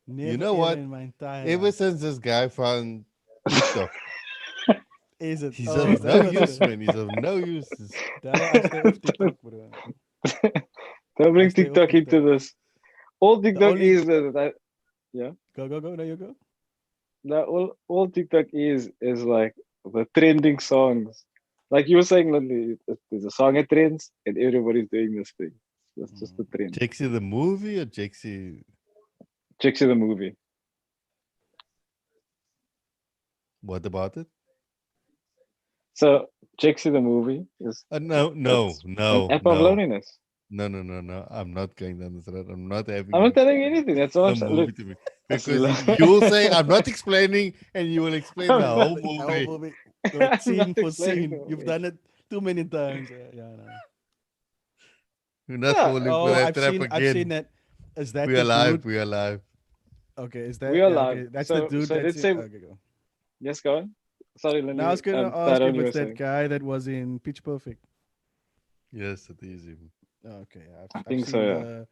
You Never know ever what? in my entire Ever life. since this guy found TikTok, Is it? he's Oh, of is that no what it use, is? man. He's of no use. Now I stay off TikTok, bro. Don't I bring stay off TikTok into TikTok. this. All The TikTok only is that yeah. go. There you go. That all TikTok is like the trending songs. Like you were saying, Lily, there's a song that trends and everybody's doing this thing. That's just the Mm. trend. Jexy the movie or Jexy? Chicks in the movie. What about it? So Chicks in the movie is No, no, it's an no, app of no, loneliness. no. I'm not going down this road. I'm not I'm having you not telling you explain anything. That's all I'm the saying. Look, movie to me as because you will say I'm not explaining, and you will explain the I'm not, whole The whole movie. movie, I'm not scene for explaining the scene. You've movie. done it too many times. Yeah, I know. You're not Yeah, falling for Oh, that trap I've seen again. that. Is that We the are live. dude? We are live. Okay, is we that are yeah? live. Okay, that's the So dude so that's let's in. say Okay, go. yes, go on. Sorry, Now I Lily. was gonna ask Tyrone, if you it's were that saying. guy that was in Pitch Perfect. Yes, it is him. Okay, I I've think so. Yeah.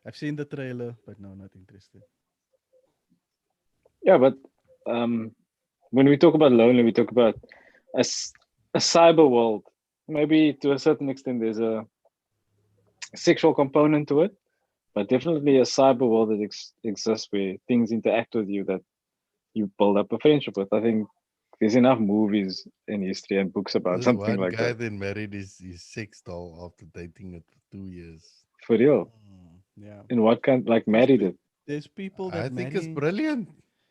I've seen the trailer, but no, not interested. Yeah, but um, when we talk about lonely, we talk about a cyber world. Maybe to a certain extent, there's a sexual component to it, but definitely a cyber world that exists where things interact with you that you build up a friendship with. I think there's enough movies in history and books about This something one like guy that. then married his sex doll after dating it for 2 years. For real. Yeah, In what kind? Like there's married it. there's people I that think it's marry. brilliant.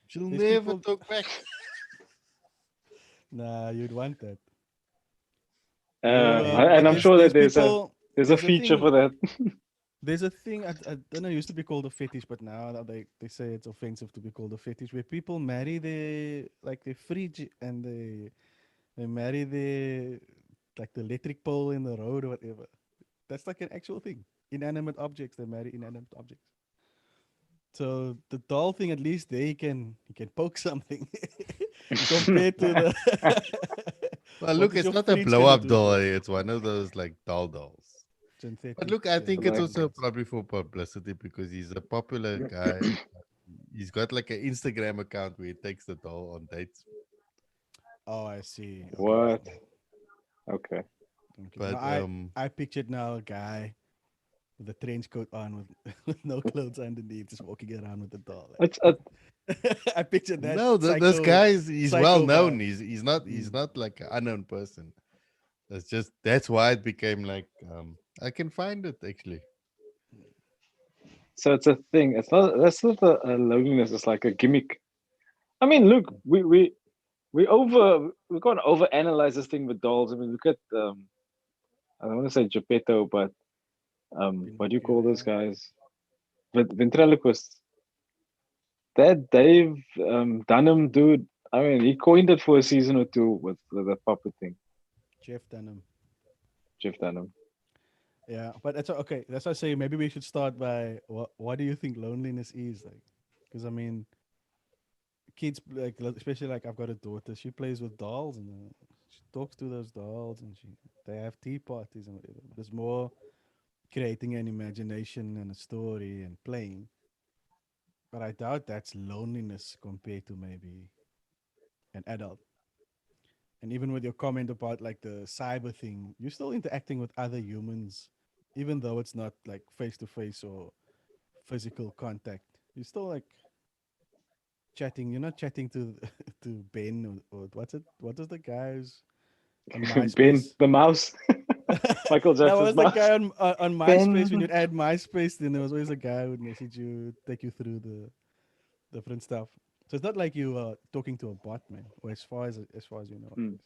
She'll There's never people. talk back. Nah, you'd want that. But And I'm sure that there's people. there's a There's a feature thing. for that. There's a thing. I don't know. It used to be called a fetish, but now they say it's offensive to be called a fetish, where people marry their fridge and they marry the like the electric pole in the road or whatever. That's like an actual thing. Inanimate objects. They marry inanimate objects. So the doll thing, at least there he can poke something compared to the Well, what look, is it's your not a fridge blow gonna up do doll. for you? It's one of those like doll dolls. But Synthetic look, I think it's like also organs. probably for publicity because he's a popular guy. He's got like an Instagram account where he takes the doll on dates. Oh, I see. Okay, what? Okay. okay. Now But I pictured now a guy with a trench coat on with, with no clothes underneath, just walking around with a doll. It's a I pictured that no, this guy is he's well psycho known. vibe. He's Mm. not like an unknown person. That's why it became like I can find it actually. so it's a thing. It's not that's not a loneliness. It's like a gimmick. I mean, look, we can't over analyze this thing with dolls. I mean, look at I don't want to say Geppetto, but what do you call those Pinocchio, guys? Ventriloquists. That Dave Dunham dude. I mean, he coined it for a season or two with the puppet thing. Jeff Dunham. Jeff Dunham. Yeah, but that's okay. That's why I say maybe we should start by what do you think loneliness is like? Because I mean, kids especially like I've got a daughter. She plays with dolls and she talks to those dolls and they have tea parties and whatever. But it's more creating an imagination and a story and playing. But I doubt that's loneliness compared to maybe an adult. And even with your comment about like the cyber thing, you're still interacting with other humans, even though it's not like face to face or physical contact. You're still like chatting. You're not chatting to to Ben or what's it? What is the guys on Ben MySpace? the mouse. Michael Now, what Jackson's was the mouse. guy on MySpace when Ben. you'd add MySpace? Then there was always a guy who would message you, take you through the different stuff. So it's not like you are talking to a bot, man. Or as far as you know, at Hmm. least.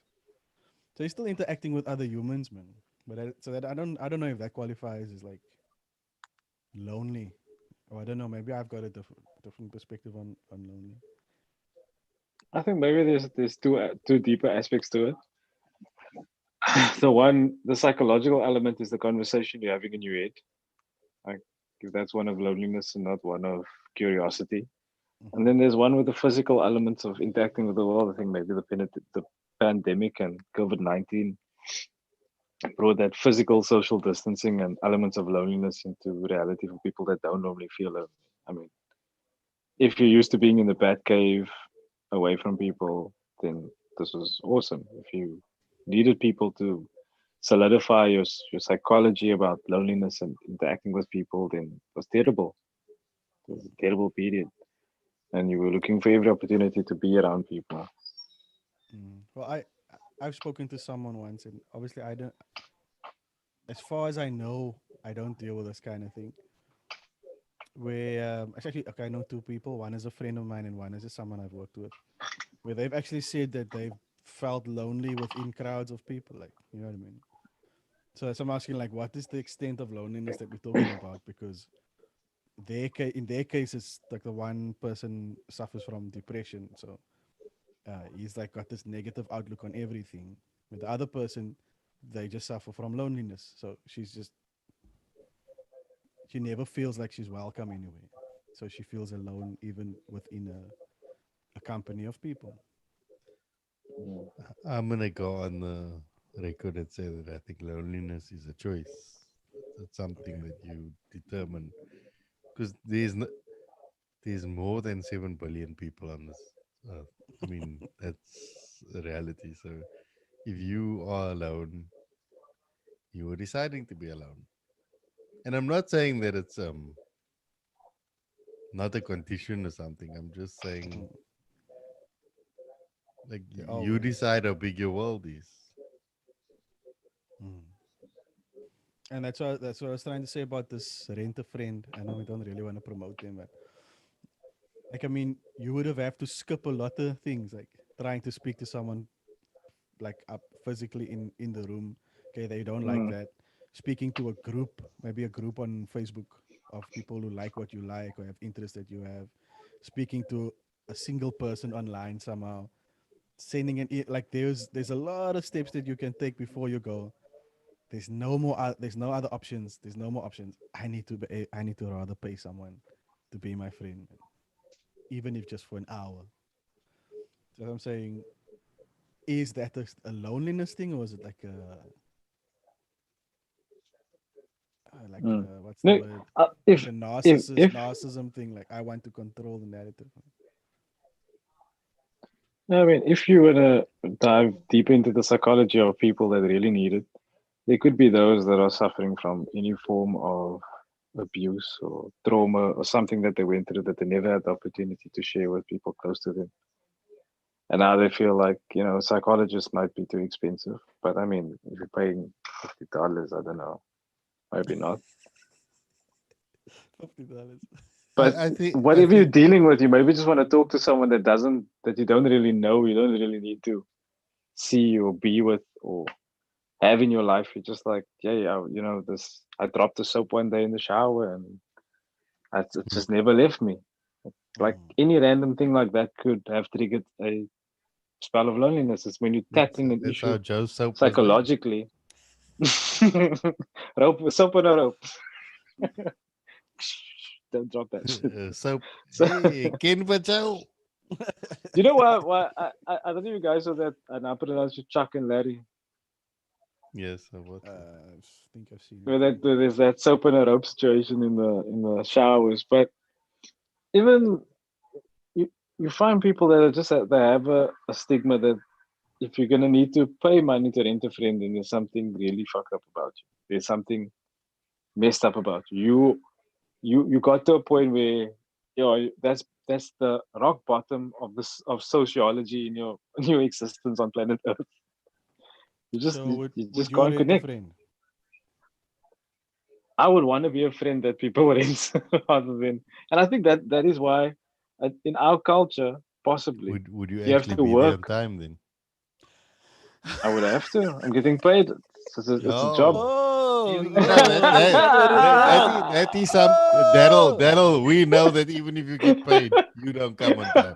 So you're still interacting with other humans, man. But so that I don't know if that qualifies as like lonely. Or I don't know. Maybe I've got a different perspective on lonely. I think maybe there's two deeper aspects to it. The one, the psychological element is the conversation you're having in your head. Like that's one of loneliness and not one of curiosity. And Hmm. then there's one with the physical elements of interacting with the world. I think maybe the pandemic and COVID-19 brought that physical social distancing and elements of loneliness into reality for people that don't normally feel lonely. I mean, if you're used to being in the bat cave away from people, then this was awesome. If you needed people to solidify your psychology about loneliness and interacting with people, then it was terrible. It was a terrible period, and you were looking for every opportunity to be around people. Well, I've spoken to someone once, and obviously I don't. As far as I know, I don't deal with this kind of thing. Where actually, okay, I know two people. One is a friend of mine, and one is just someone I've worked with. Where they've actually said that they've felt lonely within crowds of people. Like, you know what I mean? So I'm asking, like, what is the extent of loneliness that we're talking about? Because in their case, it's like the one person suffers from depression, so he's like got this negative outlook on everything. With the other person, they just suffer from loneliness. So she never feels like she's welcome anywhere. So she feels alone even within a company of people. Mm. I'm gonna go on the record and say that I think loneliness is a choice. It's something Okay. that you determine because there's more than 7 billion people on this earth. I mean, that's a reality. So if you are alone, you are deciding to be alone. And I'm not saying that it's not a condition or something. I'm just saying Mm, like they you always. decide how big your world is. Mm. And that's what I was trying to say about this rent a friend. I know we don't really want to promote them, but like I mean, you would have to skip a lot of things, like trying to speak to someone like up physically in the room. Okay, they don't like Mm. that. Speaking to a group, maybe a group on Facebook of people who like what you like or have interests that you have. Speaking to a single person online somehow. Sending like there's a lot of steps that you can take before you go. There's no more. There's no other options. There's no more options. I need to rather pay someone to be my friend, even if just for an hour. So I'm saying, is that a loneliness thing, or is it Mm. what's the No, word? Like if a if narcissism thing. Like I want to control the narrative. I mean, if you were to dive deep into the psychology of people that really need it, there could be those that are suffering from any form of abuse or trauma or something that they went through that they never had the opportunity to share with people close to them. And now they feel like, psychologists might be too expensive. But I mean, if you're paying $50, I don't know, maybe not. $50. But I think I whatever you're think dealing with, you maybe just want to talk to someone that you don't really know, you don't really need to see or be with or have in your life. You're just like, yeah, yeah, I dropped the soap one day in the shower and it mm, just never left me. Like Mm. any random thing like that could have triggered a spell of loneliness. It's when you're tackling an that's how issue Joe's soap was made. psychologically. Rope, soap on a rope. Don't drop that shit. Soap. So, Hey, Ken Patel. you know what? I don't know if you guys saw that. And I pronounce you Chuck and Larry. Yes, I was. I think I've seen Where it. that Yeah. where there's that soap and a rope situation in the showers. But even you you find people that are just they have a stigma that if you're gonna need to pay money to rent a friend, then there's something really fucked up about you. There's something messed up about you. You got to a point where that's the rock bottom of sociology in your in your existence on planet Earth. You just So you, you would just you can't rent a connect. friend? I would want to be a friend that people rent rather than, and I think that is why in our culture possibly Would you you have actually to be there on work. time then? I would have to. I'm getting paid. It's a job. Yo, Oh you know no! You gotta that is some oh. Daryl. We know that even if you get paid, you don't come on time.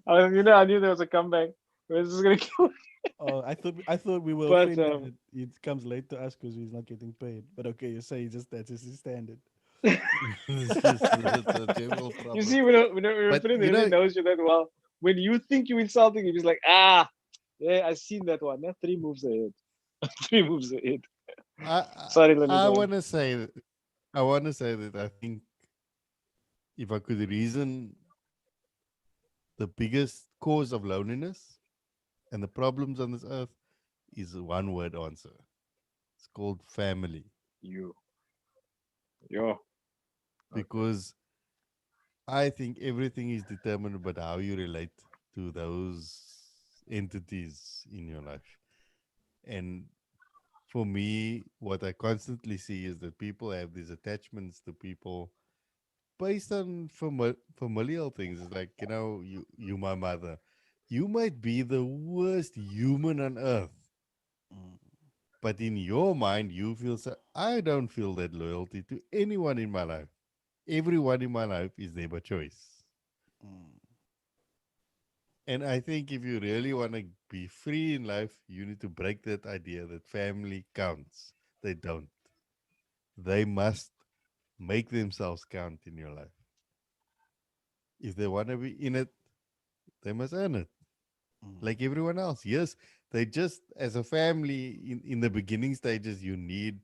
I knew there was a comeback. This is gonna kill. Oh, I thought we were But offended that it comes late to us because he's not getting paid. But okay, you say just that's just his standard. It's just it's a general you problem. see, when a But friend really knows you that well, when you think you're insulting him, he's like, yeah, I seen that one. Yeah, 3 moves ahead. 3 moves ahead. I Sorry, let me I go on. want to say that I think if I could reason, the biggest cause of loneliness and the problems on this earth is a one word answer. It's called family. You, yeah, okay. Because I think everything is determined by how you relate to those entities in your life. And for me, what I constantly see is that people have these attachments to people based on familial things. It's like, you my mother. You might be the worst human on earth, Mm, but in your mind, you feel so. I don't feel that loyalty to anyone in my life. Everyone in my life is there by choice. mm, And I think if you really want to be free in life, you need to break that idea that family counts. They don't. They must make themselves count in your life. If they want to be in it, they must earn it mm, like everyone else. Yes, they just, as a family, in the beginning stages, you need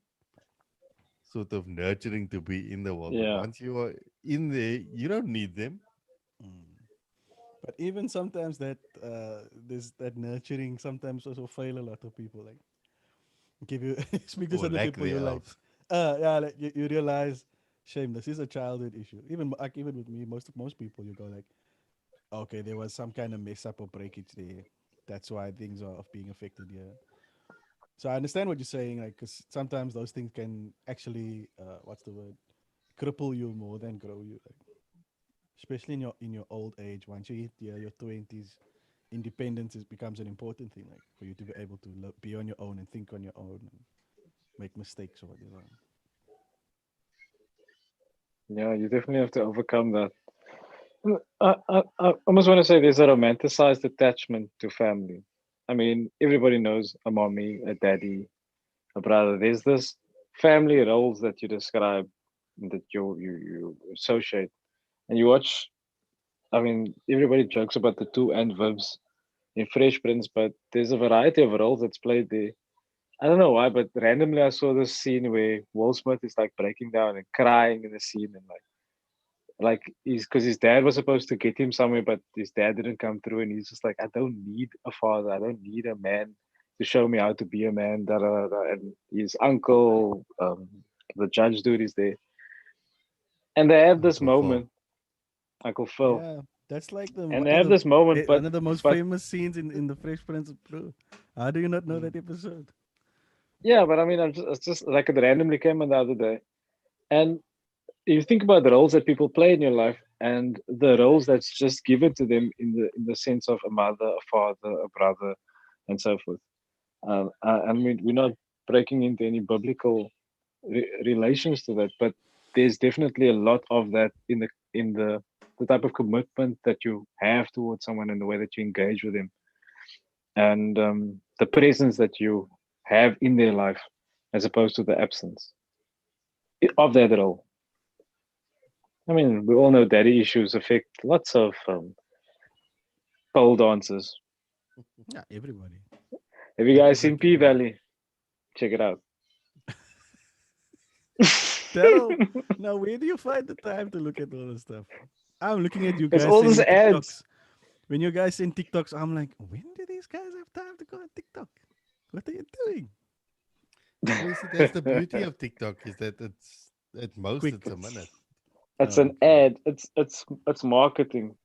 sort of nurturing to be in the world. But Yeah, once you are in there, you don't need them mm. But even sometimes that this that nurturing sometimes also fail a lot of people. Like give you speak to or certain lack people, you're like, thereof. yeah, like you realize, shame, this is a childhood issue. Even with me, most people, you go like, okay, there was some kind of mess up or breakage there. That's why things are of being affected here. So I understand what you're saying, like, because sometimes those things can actually, what's the word, cripple you more than grow you. Like, especially in your old age, once you hit your 20s, independence becomes an important thing, like for you to be able to be on your own and think on your own and make mistakes or whatever. yeah, you definitely have to overcome that. I almost want to say there's a romanticized attachment to family. I mean, everybody knows a mommy, a daddy, a brother. There's this family roles that you describe, that you associate, and you watch. I mean, everybody jokes about the two and Vibs in Fresh Prince, but there's a variety of roles that's played there. I don't know why, but randomly I saw this scene where Will Smith is like breaking down and crying in the scene, and like he's because his dad was supposed to get him somewhere, but his dad didn't come through, and he's just like, I don't need a father, I don't need a man to show me how to be a man. Da, da, da. And his uncle, the judge dude, is there, and they have this Uncle Phil. moment, Uncle Phil, Yeah, that's like the and one they of have the this moment, one of the most but famous scenes in the Fresh Prince of Bro. How do you not know mm, that episode? yeah, but I mean, it's just like it randomly came on the other day, and you think about the roles that people play in your life and the roles that's just given to them in the sense of a mother, a father, a brother, and so forth. I mean, we're not breaking into any biblical relations to that, but there's definitely a lot of that in the type of commitment that you have towards someone and the way that you engage with them, and the presence that you have in their life as opposed to the absence of that role. I mean, we all know daddy issues affect lots of pole dancers. Yeah, everybody. Have you That guys is seen like P Valley? Check it out. Daryl. Now, where do you find the time to look at all this stuff? I'm looking at you It's guys all these sending ads. TikToks. When you guys send TikToks, I'm like, when do these guys have time to go on TikTok? What are you doing? Well, you see, that's the beauty of TikTok is that it's at most Quick. it's a minute. It's Oh, an okay. ad. It's marketing.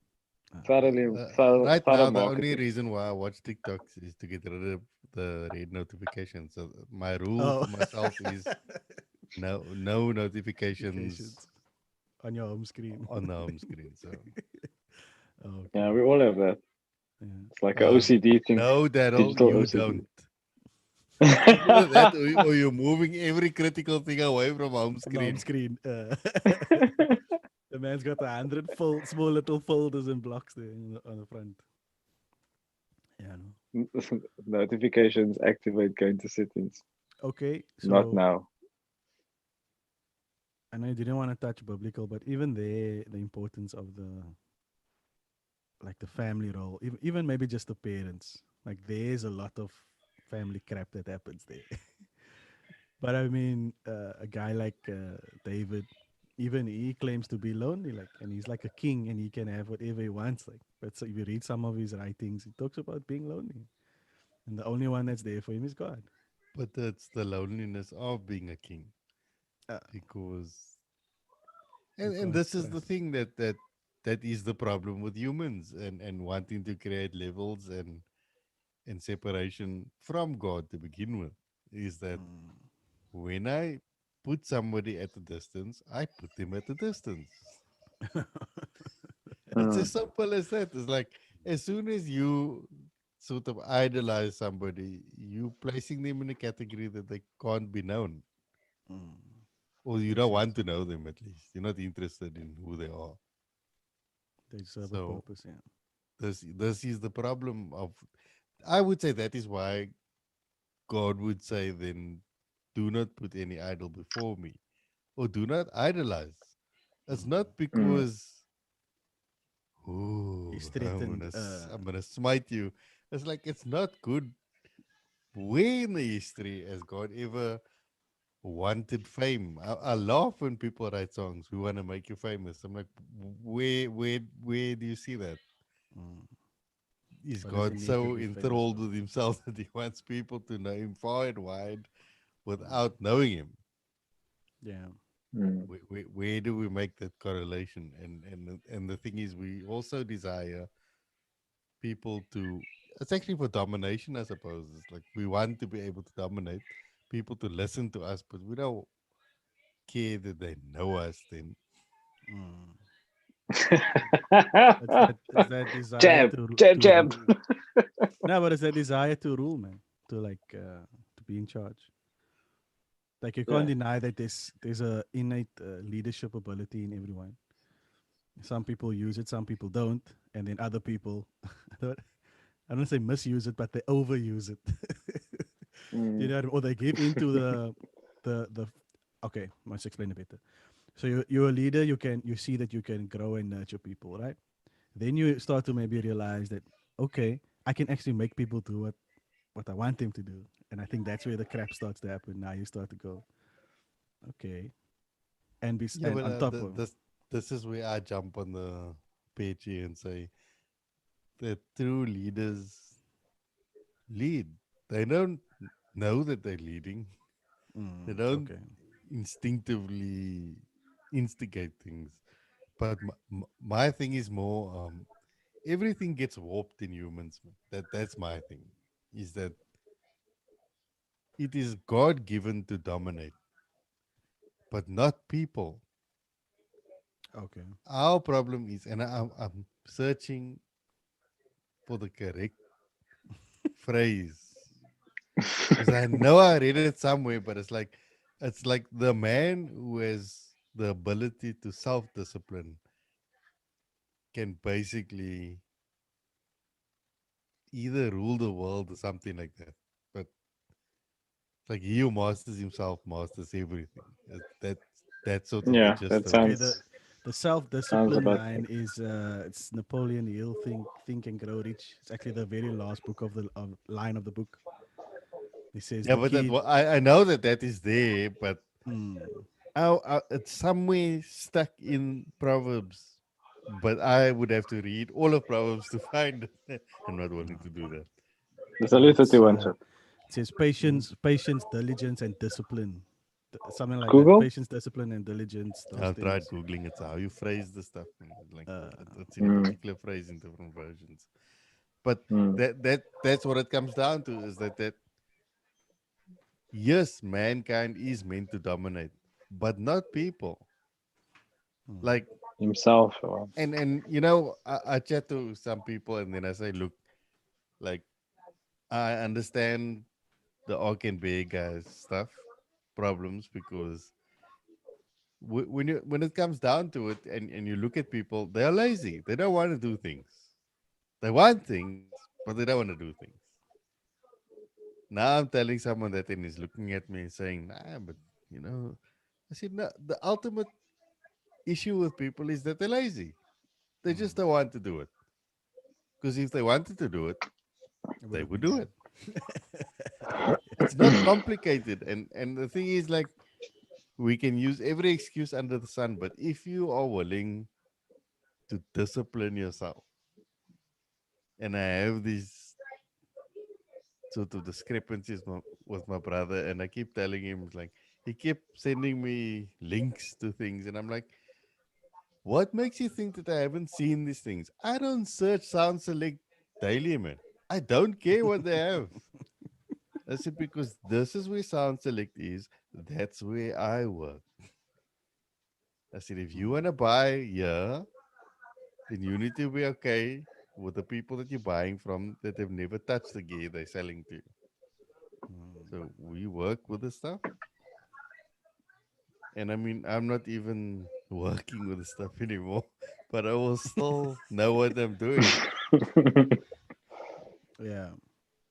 Thoroughly, Right thorough now, the only marketing. reason why I watch TikToks is to get rid of the red notifications. So my rule Oh, for myself is no notifications notifications on your home screen. on the home screen. So Yeah, Okay. we all have that. Yeah. It's like a well, OCD thing, no, Daryl, digital you OCD. don't. Either that or you're moving every critical thing away from home On the home screen. screen. The man's got 100 small little folders and blocks there on the front. Yeah, no. Notifications activate. Go into settings. Okay, Not so now. I know you didn't want to touch biblical, but even there, the importance of the family role, even maybe just the parents, like there's a lot of family crap that happens there. But I mean, a guy like David, even he claims to be lonely, like, and he's like a king, and he can have whatever he wants, like. But so if you read some of his writings, he talks about being lonely, and the only one that's there for him is God. But that's the loneliness of being a king, Uh, because you and can't this is the trust. thing that is the problem with humans, and wanting to create levels and separation from God to begin with, is that Mm. when I put somebody at a distance, I put them at a distance. It's Mm. as simple as that. It's like, as soon as you sort of idolize somebody, you placing them in a category that they can't be known, Mm. or you Makes don't sense. want to know them. At least you're not interested in who they are. They serve a So purpose, yeah. this is the problem of. I would say that is why God would say, then do not put any idol before me, or do not idolize. It's Mm. not Mm. because, He's oh, threatened. I'm gonna smite you. It's like, it's not good. Where in the history has God ever wanted fame? I laugh when people write songs, "We want to make you famous." I'm like, where do you see that? Mm. Is What does he God need to so be famous enthralled for? with himself that he wants people to know him far and wide Mm. without knowing him? Yeah. Mm. Where do we make that correlation? And the thing is, we also desire people to. It's actually for domination, I suppose. It's like we want to be able to dominate people, to listen to us, but we don't care that they know us. Then Mm. It's that desire Jab, to jab, to jab. rule. No, but it's that desire to rule, man. To be in charge. Like you can't Yeah. deny that there's a innate leadership ability in everyone. Some people use it, some people don't, and then other people, I don't say misuse it, but they overuse it. Mm. Or they give into the. Okay, let's explain it better. So you're a leader. You see that you can grow and nurture people, right? Then you start to maybe realize that, okay, I can actually make people do what I want them to do, and I think that's where the crap starts to happen. Now you start to go, okay, yeah, and but on top of. this is where I jump on the page here and say that true leaders lead. They don't know that they're leading. They don't Okay. instinctively instigate things. But my thing is more, everything gets warped in humans. Man. That's my thing. Is that it is God given to dominate, but not people. Okay. Our problem is, and I'm searching for the correct phrase, because I know I read it somewhere, but it's like the man who has the ability to self discipline can basically either rule the world or something like that. But it's like he who masters himself masters everything. That's sort of the Yeah, gist that of it. Okay. sounds The self sounds discipline about line is it's Napoleon Hill, Think and Grow Rich. It's actually the very last book of line of the book. He says Yeah, the but key. I know that is there, but Hmm. it's somewhere stuck in Proverbs. But I would have to read all of Proverbs to find it. I'm not willing to do that. there's No, only 31 shot. it says Mm. patience, diligence, and discipline. Something like that. Google? Patience, discipline, and diligence. Those I'll try things. googling it. How you phrase the stuff, man. Like Uh, it's in a Mm. particular phrase in different versions. But Mm. that's what it comes down to, is that yes, mankind is meant to dominate, but not people. hmm. Like, Himself. Or, and I chat to some people, and then I say, look, like, I understand the Orc and Bear guys stuff problems, because when it comes down to it, and you look at people, they're lazy. They don't want to do things. They want things, but they don't want to do things. Now I'm telling someone that, and he's looking at me and saying, nah, but you know, I said, no, the ultimate issue with people is that they're lazy. They just Hmm. don't want to do it. Because if they wanted to do it, It would they have would been do it. done. It's not complicated. And the thing is, like, we can use every excuse under the sun, but if you are willing to discipline yourself, and I have these sort of discrepancies with my brother, and I keep telling him like he kept sending me links to things, and I'm like, what makes you think that I haven't seen these things? I don't search Sound Select daily, man. I don't care what they have. I said, because this is where Sound Select is. That's where I work. I said, if you want to buy, yeah, then you need to be okay with the people that you're buying from that have never touched the gear they're selling to you. So we work with the stuff. And I mean, I'm not even working with the stuff anymore, but I will still know what I'm doing. Yeah.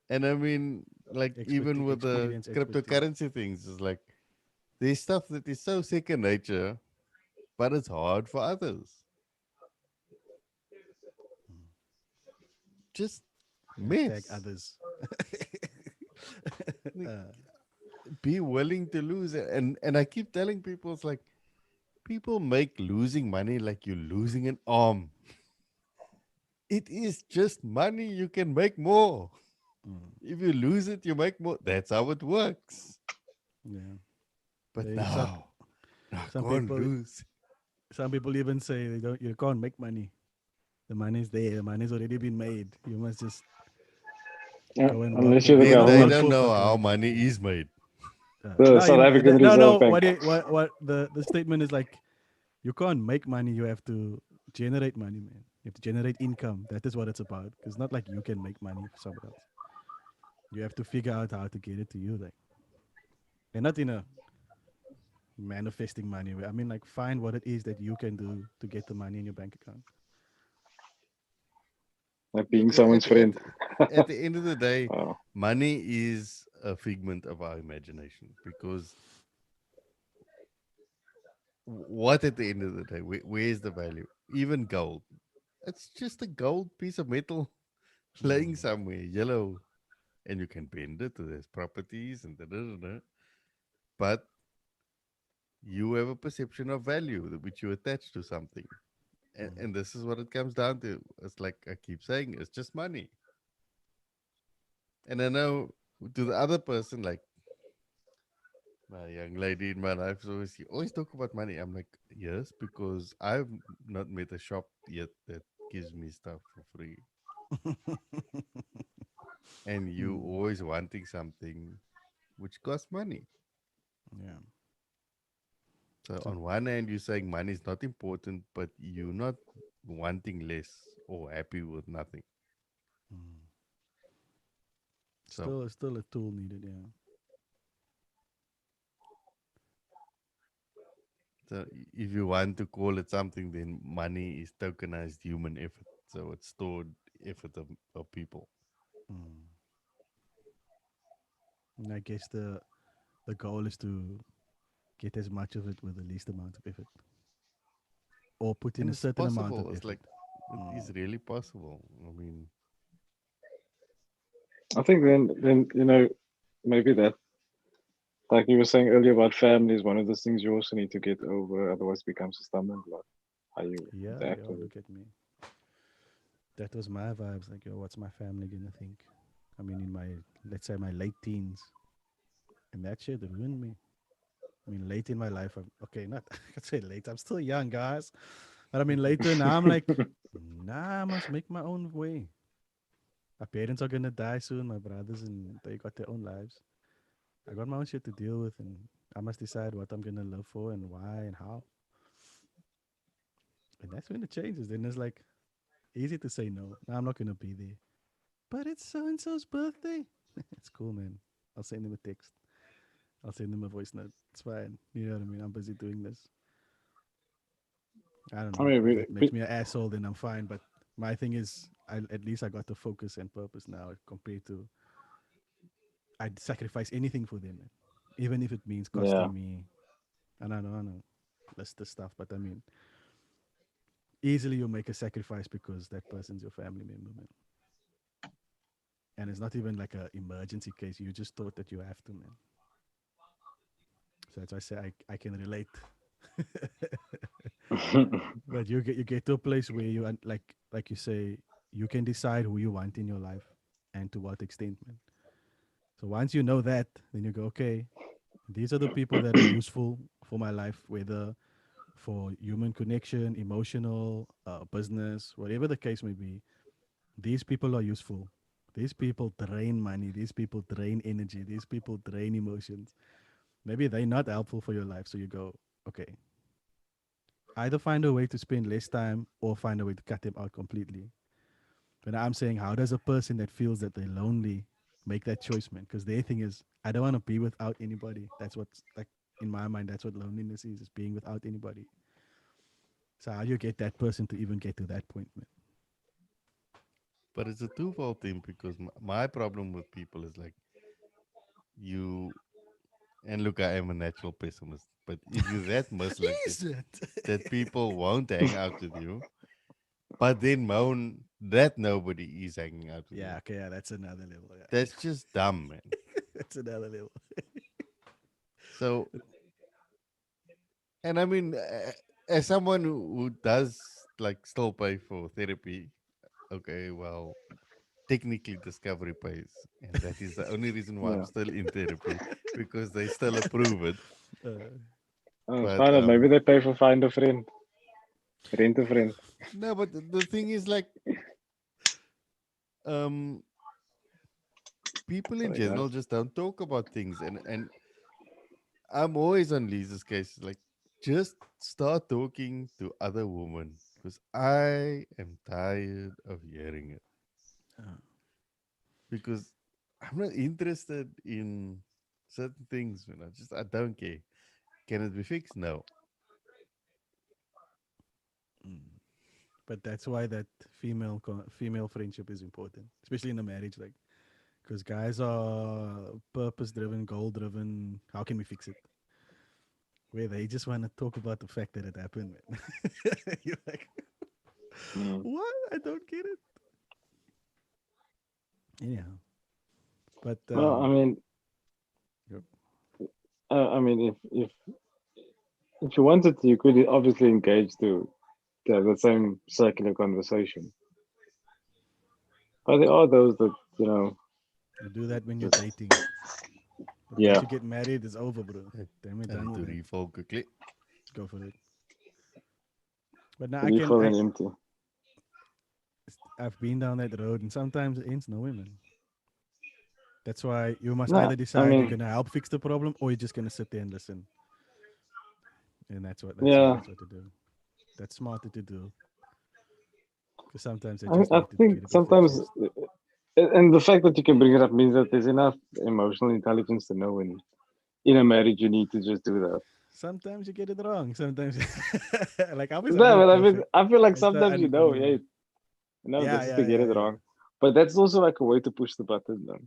And I mean, like, even with the Experience, expertise. cryptocurrency things, it's like there's stuff that is so second nature, but it's hard for others. Just Hashtag mess. others. Like, uh, be willing to lose it. And I keep telling people, it's like people make losing money like you're losing an arm. It is just money. You can make more. mm, If you lose it, you make more. That's how it works. yeah. But They some no, I some can't people lose. some people even say they don't you can't make money. The money's there. The money's already been made. You must just Yeah, go and work unless you're the for Then they government. don't know fuck how life. money is made. The No, South African no, Reserve no. Bank. What the statement is like? You can't make money. You have to generate money, man. You have to generate income. That is what it's about. Because not like you can make money for someone else. You have to figure out how to get it to you, like, and not in a manifesting money way. I mean, like, find what it is that you can do to get the money in your bank account. Like being Yeah, someone's friend. at the end of the day, Oh, money is a figment of our imagination because what at the end of the day, where's the value? Even gold. It's just a gold piece of metal laying Mm, somewhere, yellow, and you can bend it to there's properties and da, da, da, da. But you have a perception of value which you attach to something. mm, And this is what it comes down to. It's like I keep saying, it's just money. And I know to the other person, like my young lady in my life, so she always talk about money. I'm like, yes, because I've not met a shop yet that gives me stuff for free. And you mm, always wanting something which costs money. yeah. So So, on one hand, you're saying money is not important, but you're not wanting less or happy with nothing. mm, So, still a tool needed. Yeah. so if you want to call it something, then money is tokenized human effort. So it's stored effort of people. Mm. And I guess the goal is to get as much of it with the least amount of effort, or put in And a it's certain amount of possible. It's effort. like, it is Mm. really possible. I mean, I think then maybe that, like you were saying earlier about family, is one of the things you also need to get over. Otherwise, it becomes a stumbling block. How you Yeah, interact yeah. with it. Look at me. That was my vibes. Like, yo, what's my family gonna think? I mean, in my let's say my late teens, and that shit ruined me. I mean, late in my life, okay, not I can say late. I'm still young, guys, but I mean later now. I'm like, nah, I must make my own way. My parents are gonna die soon. My brothers and they got their own lives. I got my own shit to deal with, and I must decide what I'm gonna live for and why and how. And that's when it changes. Then it's like easy to say no. No, I'm not gonna be there. But it's so and so's birthday. It's cool, man. I'll send him a text. I'll send him a voice note. It's fine. You know what I mean? I'm busy doing this. I don't I know mean, if that makes me an asshole. Then I'm fine. But my thing is, at least I got the focus and purpose now compared to I'd sacrifice anything for them, man. Even if it means yeah. costing me. And I know, list the stuff. But I mean, easily you'll make a sacrifice because that person's your family member, man. And it's not even like a emergency case. You just thought that you have to, man. So that's why I say I can relate. But you get to a place where like you say you can decide who you want in your life and to what extent, man. So once you know that, then you go, okay, these are the people that are useful for my life, whether for human connection, emotional, business, whatever the case may be. These people are useful. These people drain money. These people drain energy. These people drain emotions. Maybe they're not helpful for your life. So you go, okay, either find a way to spend less time or find a way to cut them out completely. But I'm saying, how does a person that feels that they're lonely make that choice, man? Because their thing is, I don't want to be without anybody. That's what's like in my mind. That's what loneliness is being without anybody. So how do you get that person to even get to that point, man? But it's a twofold thing because my problem with people is like you. And look, I am a natural pessimist. But if you're that mislucky Is it? that people won't hang out with you, but then moan that nobody is hanging out with Yeah, you, okay, yeah, that's another level. Yeah, that's just dumb, man. that's another level. So, and I mean, as someone who does like still pay for therapy, okay, well, technically discovery pays, and that is the only reason why I'm Yeah. still in therapy because they still approve it. Uh, It's But fine. Maybe they pay for find a friend, rent a friend. no, but the thing is like um people in Sorry, general guys. just don't talk about things, and I'm always on Lisa's case. Like, just start talking to other women because I am tired of hearing it. uh, Because I'm not interested in certain things. You know, just I don't care. Can it be fixed? No. mm. But that's why that female friendship is important, especially in a marriage, like because guys are purpose driven, goal driven. How can we fix it? Where they just want to talk about the fact that it happened, man. You're like, Mm. what? I don't get it. Anyhow, but Well, I mean, yep. I mean, if you wanted to, you could obviously engage to have the same circular conversation. But there are those that You do that when you're just dating. But once yeah, you get married, it's over, bro. I, Then we're I done need with to that. refill quickly. Go for it. But now refill and empty. I've been down that road, and sometimes it ends nowhere, man. That's why you must No, either I decide you're mean, gonna help fix the problem, or you're just gonna sit there and listen. And yeah, that's what to do. That's smarter to do because sometimes they just I need to get think it off their sometimes, chest. and the fact that you can bring it up means that there's enough emotional intelligence to know when in a marriage you need to just do that. Sometimes you get it wrong. Sometimes, like I was No, but I mean, perfect. I feel like It's the sometimes unbelievable. hey, Yeah, this is to yeah, get yeah, it yeah. wrong. But that's also like a way to push the button. Though.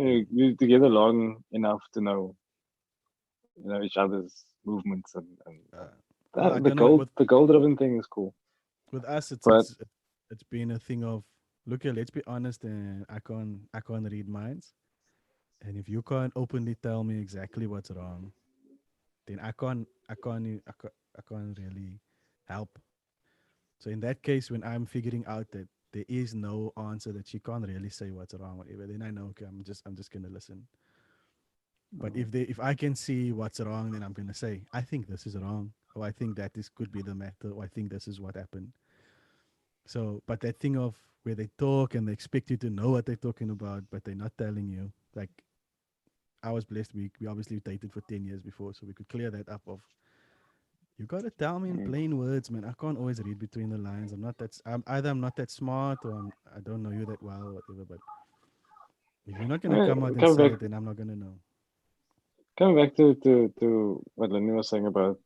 Mm. You need to get along enough to know, each other's movements and Uh, well, I that, don't know. the goal driven thing is cool. With us, But it's been a thing of look here. Let's be honest, and I can't read minds. And if you can't openly tell me exactly what's wrong, then I can't really help. So in that case, when I'm figuring out that there is no answer, that she can't really say what's wrong, whatever, then I know, okay, I'm just gonna listen. But if I can see what's wrong, then I'm gonna say I think this is wrong, or I think that this could be the matter, or I think this is what happened. So, but that thing of where they talk and they expect you to know what they're talking about, but they're not telling you. Like I was blessed. We obviously dated for 10 years before, so we could clear that up. Of you gotta tell me in mm, plain words, man. I can't always read between the lines. I'm either I'm not that smart or I don't know you that well, or whatever. But if you're not gonna come out and come say back it, then I'm not gonna know. coming back to what Lenny was saying about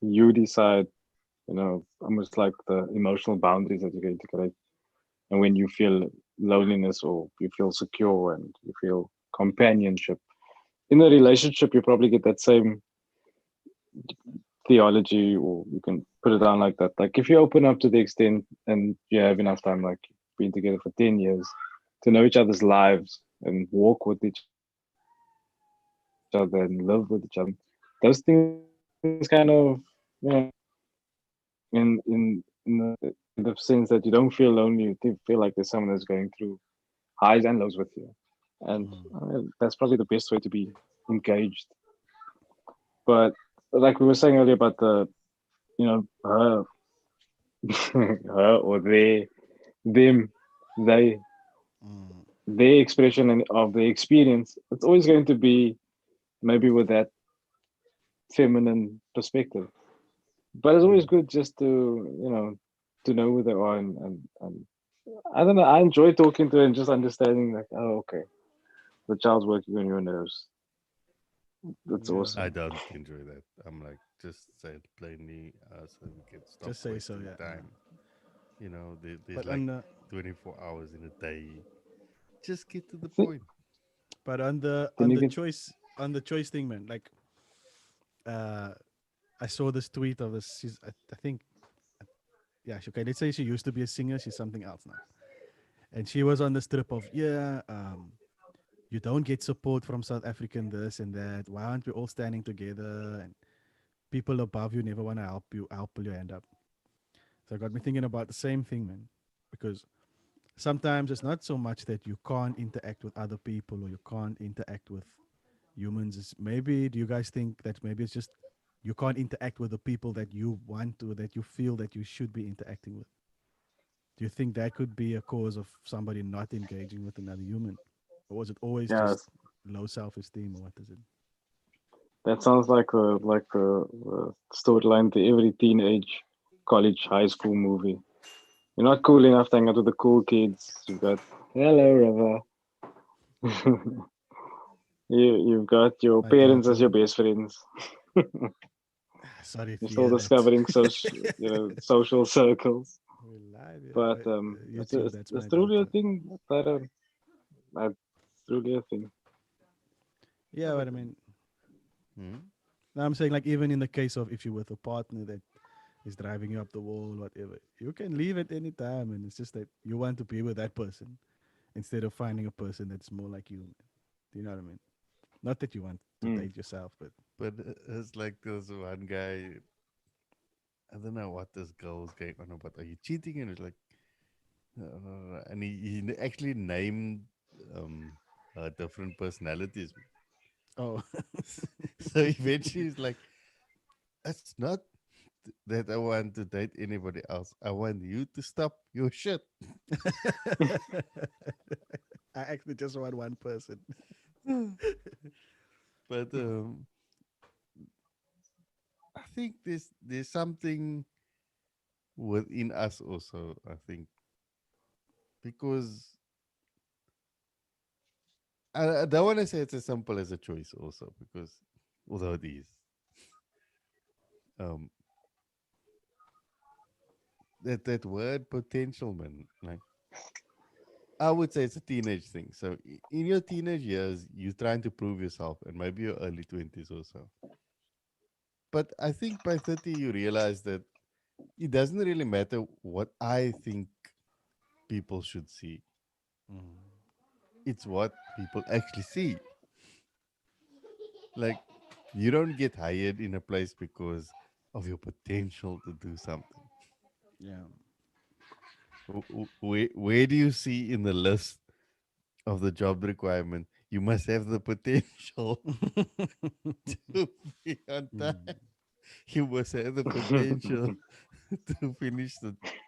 you decide, almost like the emotional boundaries that you're going to create. And when you feel loneliness or you feel secure and you feel companionship in a relationship, you probably get that same theology, or you can put it down like that. Like if you open up to the extent and you have enough time, like being together for 10 years, to know each other's lives and walk with each other and live with each other, then those things kind of, in the sense that you don't feel lonely, you feel like there's someone that's going through highs and lows with you, and Mm. that's probably the best way to be engaged. But like we were saying earlier about the, her, her or they, them, they, Mm. their expression of the experience, it's always going to be maybe with that feminine perspective. But it's always Mm. good just to know who they are, and I don't know. I enjoy talking to her and just understanding like, oh, okay, the child's working on your nerves. That's Yeah. I awesome. don't enjoy that. I'm like, just say it plainly, so we can stop Just say so. wasting Yeah. Yeah. time. There's But like on the 24 hours in a day. Just get to the That's it. point. but on the Then on you the get choice thing, man. Like, uh, I saw this tweet of this. I think, yeah. Okay, let's say she used to be a singer. She's something else now, and she was on this trip of, yeah. You don't get support from South African this and that. Why aren't we all standing together? And people above you never want to help you, help pull your hand up. So it got me thinking about the same thing, man. Because sometimes it's not so much that you can't interact with other people or you can't interact with humans. It's maybe, do you guys think that maybe it's just you can't interact with the people that you want to, that you feel that you should be interacting with? Do you think that could be a cause of somebody not engaging with another human? Or was it always yeah. just low self esteem, or what is it? That sounds like a storyline to every teenage, college, high school movie. You're not cool enough to hang out with the cool kids. You've got hello, River. You've got your My parents as your daughter, best friends. sorry You're to still hear that. discovering social circles. We lied, But YouTube, that's it's my truly a daughter. thing. It's truly a thing. Yeah, but I mean, Hmm? now I'm saying, like, even in the case of if you're with a partner that is driving you up the wall, whatever, you can leave at any time, and it's just that you want to be with that person instead of finding a person that's more like you. Do you know what I mean? Not that you want to Mm. date yourself, but But it's like there's one guy. I don't know what this girl was going on about. Are you cheating? And it's like, and he actually named um, different personalities. oh, So eventually, he's like, it's not that I want to date anybody else. I want you to stop your shit. I actually just want one person. But I think there's something within us also. I think because I don't want to say it's as simple as a choice also because although it is, um, that word potential, man, like I would say it's a teenage thing. So in your teenage years, you're trying to prove yourself, and maybe your early 20s also. But I think by 30, you realize that it doesn't really matter what I think people should see. Mm. It's what people actually see. Like, you don't get hired in a place because of your potential to do something. Yeah. Where do you see in the list of the job requirement you must have the potential to be on time? Mm. You must have the potential to finish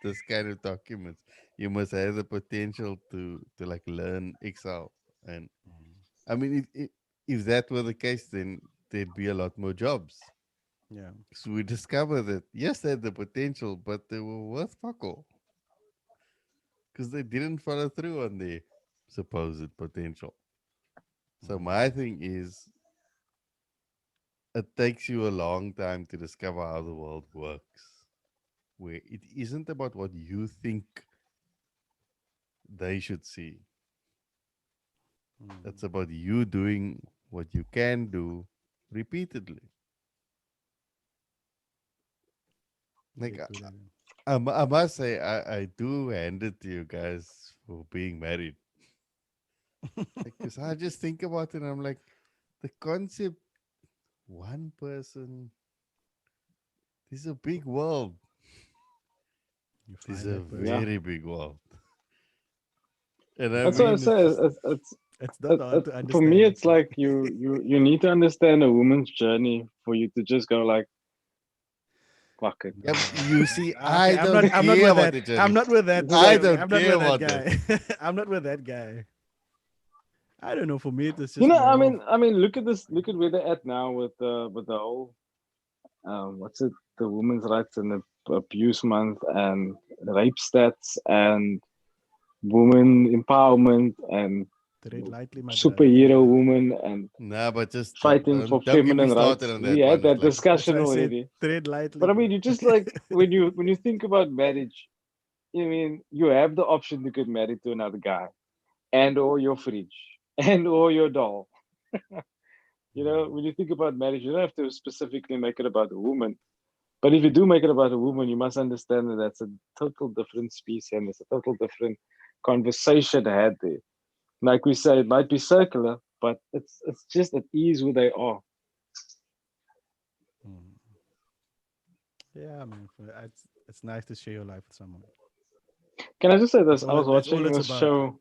this kind of documents. You must have the potential to like learn Excel. And Mm. I mean, if that were the case, then there'd be a lot more jobs. Yeah. So we discover that yes, they had the potential, but they were worth fuck all because they didn't follow through on their supposed potential. So my Mm. thing is, it takes you a long time to discover how the world works, where it isn't about what you think they should see. Mm. It's about you doing what you can do repeatedly. Like Get to that. I must say, I do hand it to you guys for being married. Because I just think about it and I'm like, the concept one person. This is a big world. You This is find a that person. Yeah, very big world. And I that's what I mean, say. it's just It's not hard to For me, understand. it's like you need to understand a woman's journey for you to just go like, fuck it. yeah, No. you see, Okay, I I'm not. don't I'm not care with about that. the I'm journey. not with that. Just I Okay, like, okay, don't I'm not care with that about that. guy. I'm not with that guy. I don't know. For me, it was you just know, more of look at this. Look at where they're at now with the whole what's it, the Women's Rights and the Abuse Month and rape stats and women empowerment and tread lightly, my brother. Tread superhero lightly. women and Nah, but just fighting for don't get me feminine started rights. on We that had one. It's that like, That's discussion why I said already. tread lightly, But I bro. mean, you just like when you think about marriage, I mean, you have the option to get married to another guy and or your fridge and or your doll. You know, when you think about marriage, you don't have to specifically make it about a woman. But if you do make it about a woman, you must understand that that's a total different species and it's a total different conversation had there. Like we say, it might be circular, but it's just at ease where they are. Mm. Yeah, I mean, it's nice to share your life with someone. Can I just say That's this? I all. was That's all watching it's this about. show.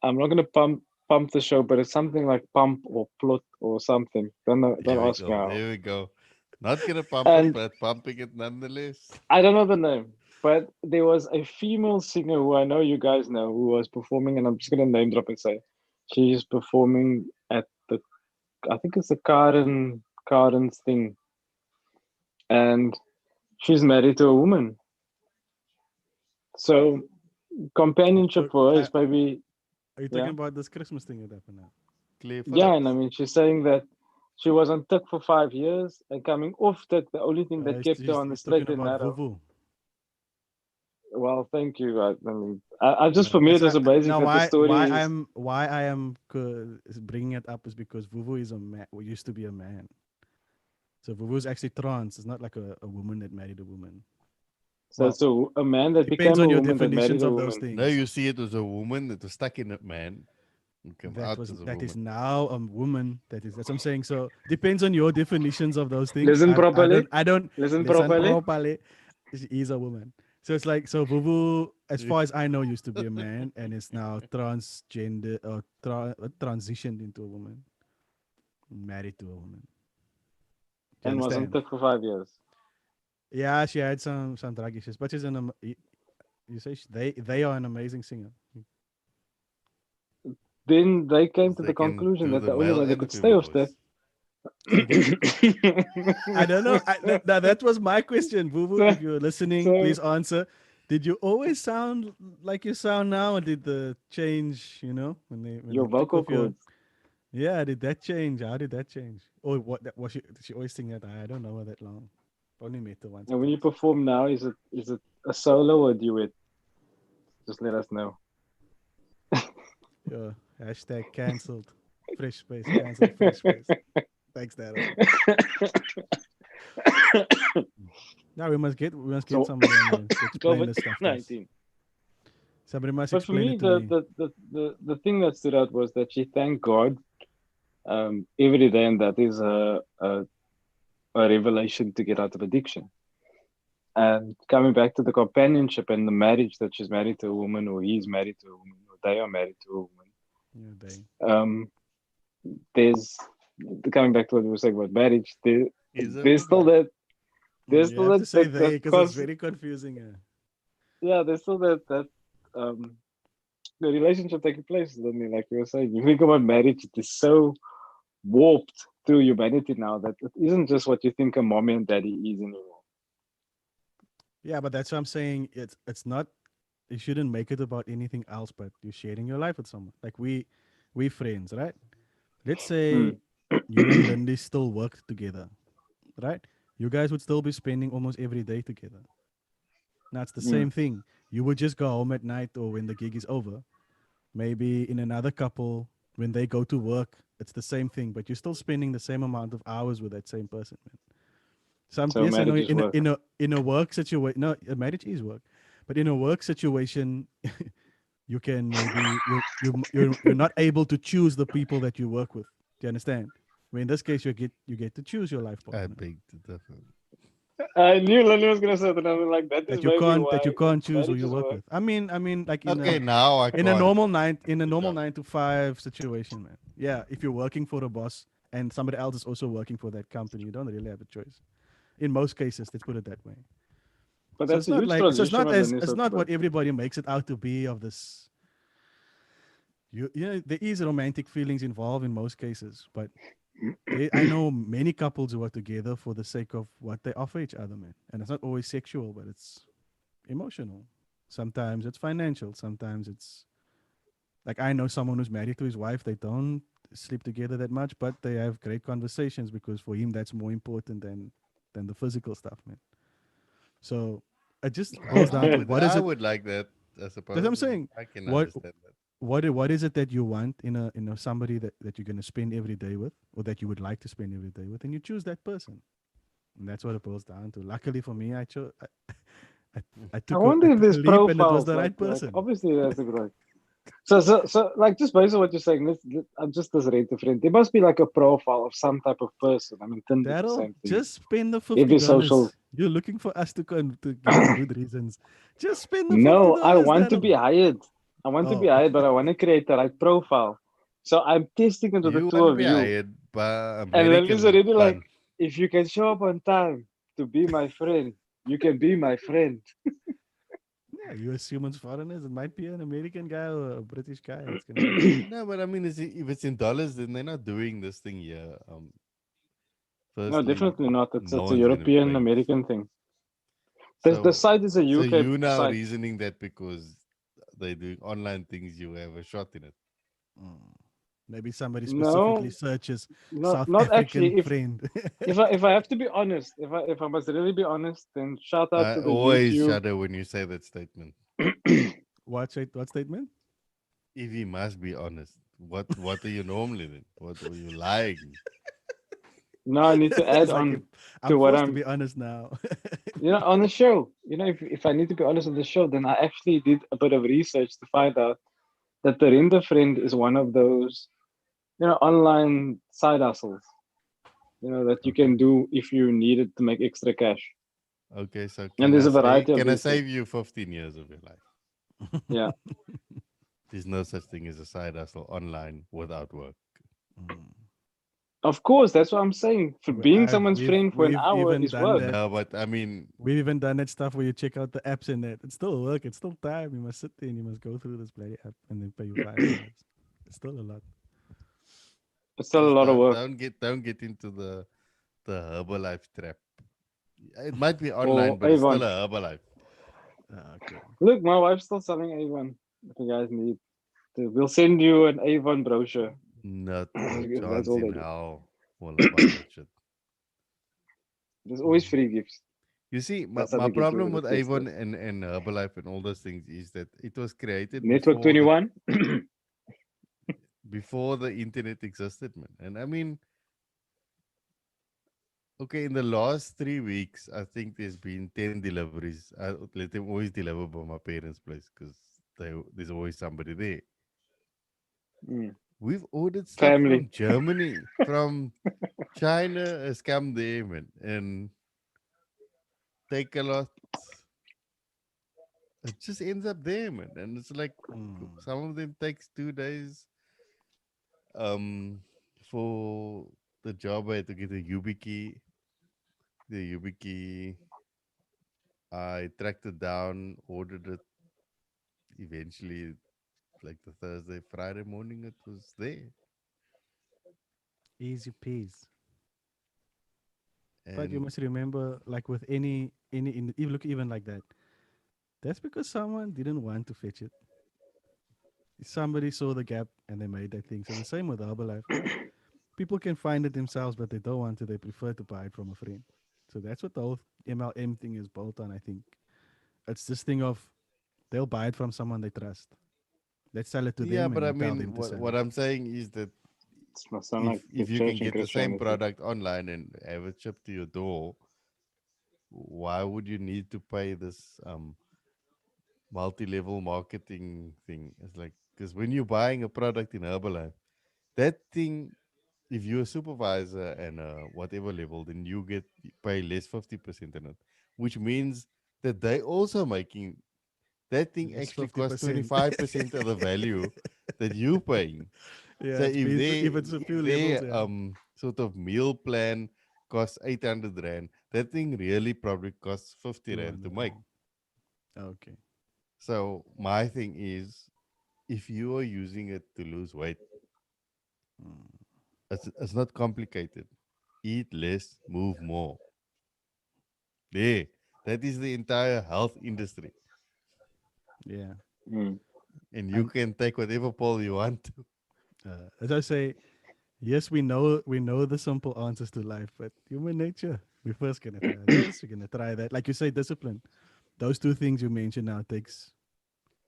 I'm not gonna pump the show, but it's something like pump or plot or something. here Don't we ask me go. how. Here we go. Not gonna pump it, And but pumping it nonetheless. I don't know the name, but there was a female singer who I know you guys know who was performing, and I'm just gonna name drop and say she's performing at the I think it's the Karen's thing, and she's married to a woman. So companionship So, for her is maybe are you talking yeah, about this Christmas thing that happened now? Claire yeah, and I Phillips. mean she's saying that she was on TikTok for 5 years and coming off TikTok, the only thing that kept her on the He's talking straight and about narrow. Vuvu. Well, thank you. I mean, I just Yeah, for me it that's was amazing now that the story is. why I am bringing it up is because Vuvu is a man. Used to be a man. So Vuvu is actually trans. It's not like a woman that married a woman. So Well, it's a man it that depends became a on your woman that married definitions a of those woman. Now things. you see it was a woman that was stuck in a man who came out as a That is woman. now a woman. That's what I'm saying. So depends on your definitions of those things. Listen properly. I don't Listen listen properly. properly. She is a woman. So it's like so Vuvu, as Yeah. far as I know, used to be a man and is now transgender or transitioned into a woman, married to a woman. Do you And was on understand? TikTok for 5 years. Yeah, she had some drug issues, but she's you say they are an amazing singer. Then they came 'Cause to they the can conclusion do that the the only male way they and the could stay female off that. voice. Say again. I don't know. That was my question, Boo Boo. so, If you're listening, so please answer. Did you always sound like you sound now, or did the change? You know, when your they took vocal off your cords. yeah, did that change? How did that change? Or what? Was she? Did she always sing that? I don't know her that long. Only met her once or And when you twice. perform now, is it a solo or a duet? Just let us know. Yeah. Hashtag cancelled. Fresh space. Cancelled. Fresh space. Thanks, Daryl. Now we must get So somebody on here to explain COVID this stuff to us. 19. Somebody must But for explain me, it to me. the thing that stood out was that she thanked God every day, and that is a revelation to get out of addiction. And coming back to the companionship and the marriage that she's married to a woman, or he's married to a woman, or they are married to a woman. Yeah, they. Um, there's coming back to what we were saying about marriage. He's a There's still woman. that. There's You still have to say that they because it's cause. very confusing. Yeah, there's still that um the relationship taking place. I mean, like you were saying, you think about marriage, it is so warped through humanity now that it isn't just what you think a mommy and daddy is anymore. Yeah, but that's what I'm saying. It's not. You shouldn't make it about anything else, but you're sharing your life with someone. Like we friends, right? Let's say Mm. you and Lindy still worked together, right? You guys would still be spending almost every day together. Now it's the Mm. same thing. You would just go home at night or when the gig is over. Maybe in another couple, when they go to work, it's the same thing, but you're still spending the same amount of hours with that same person, man. Some So yes, I know marriage is work. in a work situation. No, a marriage is work, but in a work situation, you can maybe you're not able to choose the people that you work with. Do you understand? Well, in this case, you get to choose your life I partner. beg to differ. I knew Lenny was gonna say that. I was like, that is maybe That you why can't choose who you marriages work work. with. I mean, like Okay, now I can't. in a Good normal job. 9 to 5 situation, man. Yeah, if you're working for a boss and somebody else is also working for that company, you don't really have a choice. In most cases, let's put it that way. But So that's it's a not huge like so transition what Lenny it's said not today. what everybody makes it out to be of this. There is romantic feelings involved in most cases, but I know many couples who are together for the sake of what they offer each other, man. And it's not always sexual, but it's emotional. Sometimes it's financial. Sometimes it's like I know someone who's married to his wife. They don't sleep together that much, but they have great conversations because for him that's more important than the physical stuff, man. So it just boils I down to would what is I it. would like that, I That's what suppose, I'm and saying. I can What understand that. what is it that you want in a somebody that you're gonna spend every day with, or that you would like to spend every day with, and you choose that person. And that's what it boils down to. Luckily for me, I, I I wonder if took a there's leap, and it was profiles the right like person. obviously there's a good. So like just based on what you're saying, I'm just as read different. There must be like a profile of some type of person. I mean, Tinder's the Daryl, same thing. just spend the fifty Every social. dollars. You're looking for us to give you good reasons. Just spend the fifty No, I dollars, want to be Daryl. hired. I want to be Oh, hired, but I want to create the right profile. So I'm testing it with the You two want to of be you. hired by And Lily's American already like, bunch. if you can show up on time to be my friend, you can be my friend. yeah. You assume it's foreigners. It might be an American guy or a British guy that's gonna be like, No, but I mean, if it's in dollars, then they're not doing this thing here. No, Firstly, definitely not. no It's a one's gonna European pay. American thing. The So, site is a so UK you now site. reasoning that because they're doing online things, you have a shot in it. mm. Maybe somebody specifically No, searches South not African actually. friend. If I have to be honest, if I must really be honest, then shout out I to the always YouTube. shudder when you say that statement. What statement? If you must be honest, what are you normally then? What are you lying? Now I need to add It's like if on I'm to what forced to I'm, be honest now. on the show. If I need to be honest on the show, then I actually did a bit of research to find out that the render friend is one of those, online side hustles, that you Okay. can do if you needed to make extra cash. Okay, so And there's a variety of can I these things. save you 15 years of your life? Yeah. There's no such thing as a side hustle online without work. Mm. Of course, that's what I'm saying. For being I've someone's friend for an we've hour even is done work. that. No, but I mean, We've even done that stuff where you check out the apps and that. It's still work. It's still time. You must sit there and you must go through this bloody app and then pay you $5. It's still a lot. It's still a just lot of work. don't get into the Herbalife trap. It might be Or online, but it's still Avon. a Herbalife. Okay. Look, my wife's still selling Avon. If you guys need we'll send you an Avon brochure. Not a If that's chance all in they do. hell will I buy that shit. There's always free gifts. You see, That's how my they get you problem with the with Avon testers. and Herbalife and all those things is that it was created Network 21. before the internet existed, man. And I mean, okay, in the last 3 weeks, I think there's been 10 deliveries. I let them always deliver by my parents' place because there's always somebody there. Mm. We've ordered stuff Family. from Germany, from China has come there, man, and take a lot. It just ends up there, man, and it's like Mm. some of them takes 2 days. Um, for the job I had to get a YubiKey. The YubiKey, I tracked it down, ordered it. Eventually, like the Thursday, Friday morning, it was there, Easy peas. But you and must remember, like with even look even like that. That's because someone didn't want to fetch it. Somebody saw the gap and they made that thing. So the same with Herbalife. People can find it themselves, but they don't want to. They prefer to buy it from a friend. So that's what the whole MLM thing is built on. I think it's this thing of they'll buy it from someone they trust. Let's sell it to yeah. them But and I then tell them mean, to what sell what it. I'm saying is that This must sound if like the if you can church in get the same Christianity. product online and have it shipped to your door, why would you need to pay this multi-level marketing thing? It's like because when you're buying a product in Herbalife, that thing if you're a supervisor and whatever level, then you get pay less 50% in it, which means that they also making that thing It's actually fifty costs percent. 25% of the value that you paying. Yeah, So it's if based they if it's a few if levels. they Yeah. sort of meal plan costs 800 rand, that thing really probably costs 50 Two rand to hundred. make. Okay. So my thing is, if you are using it to lose weight, Mm. it's not complicated. Eat less, move more. There, that is the entire health industry, Yeah. Mm. and you And can take whatever poll you want to. as I say, yes, we know the simple answers to life, but human nature. We're first gonna try this. We're gonna try that. Like you say, discipline. Those two things you mentioned now takes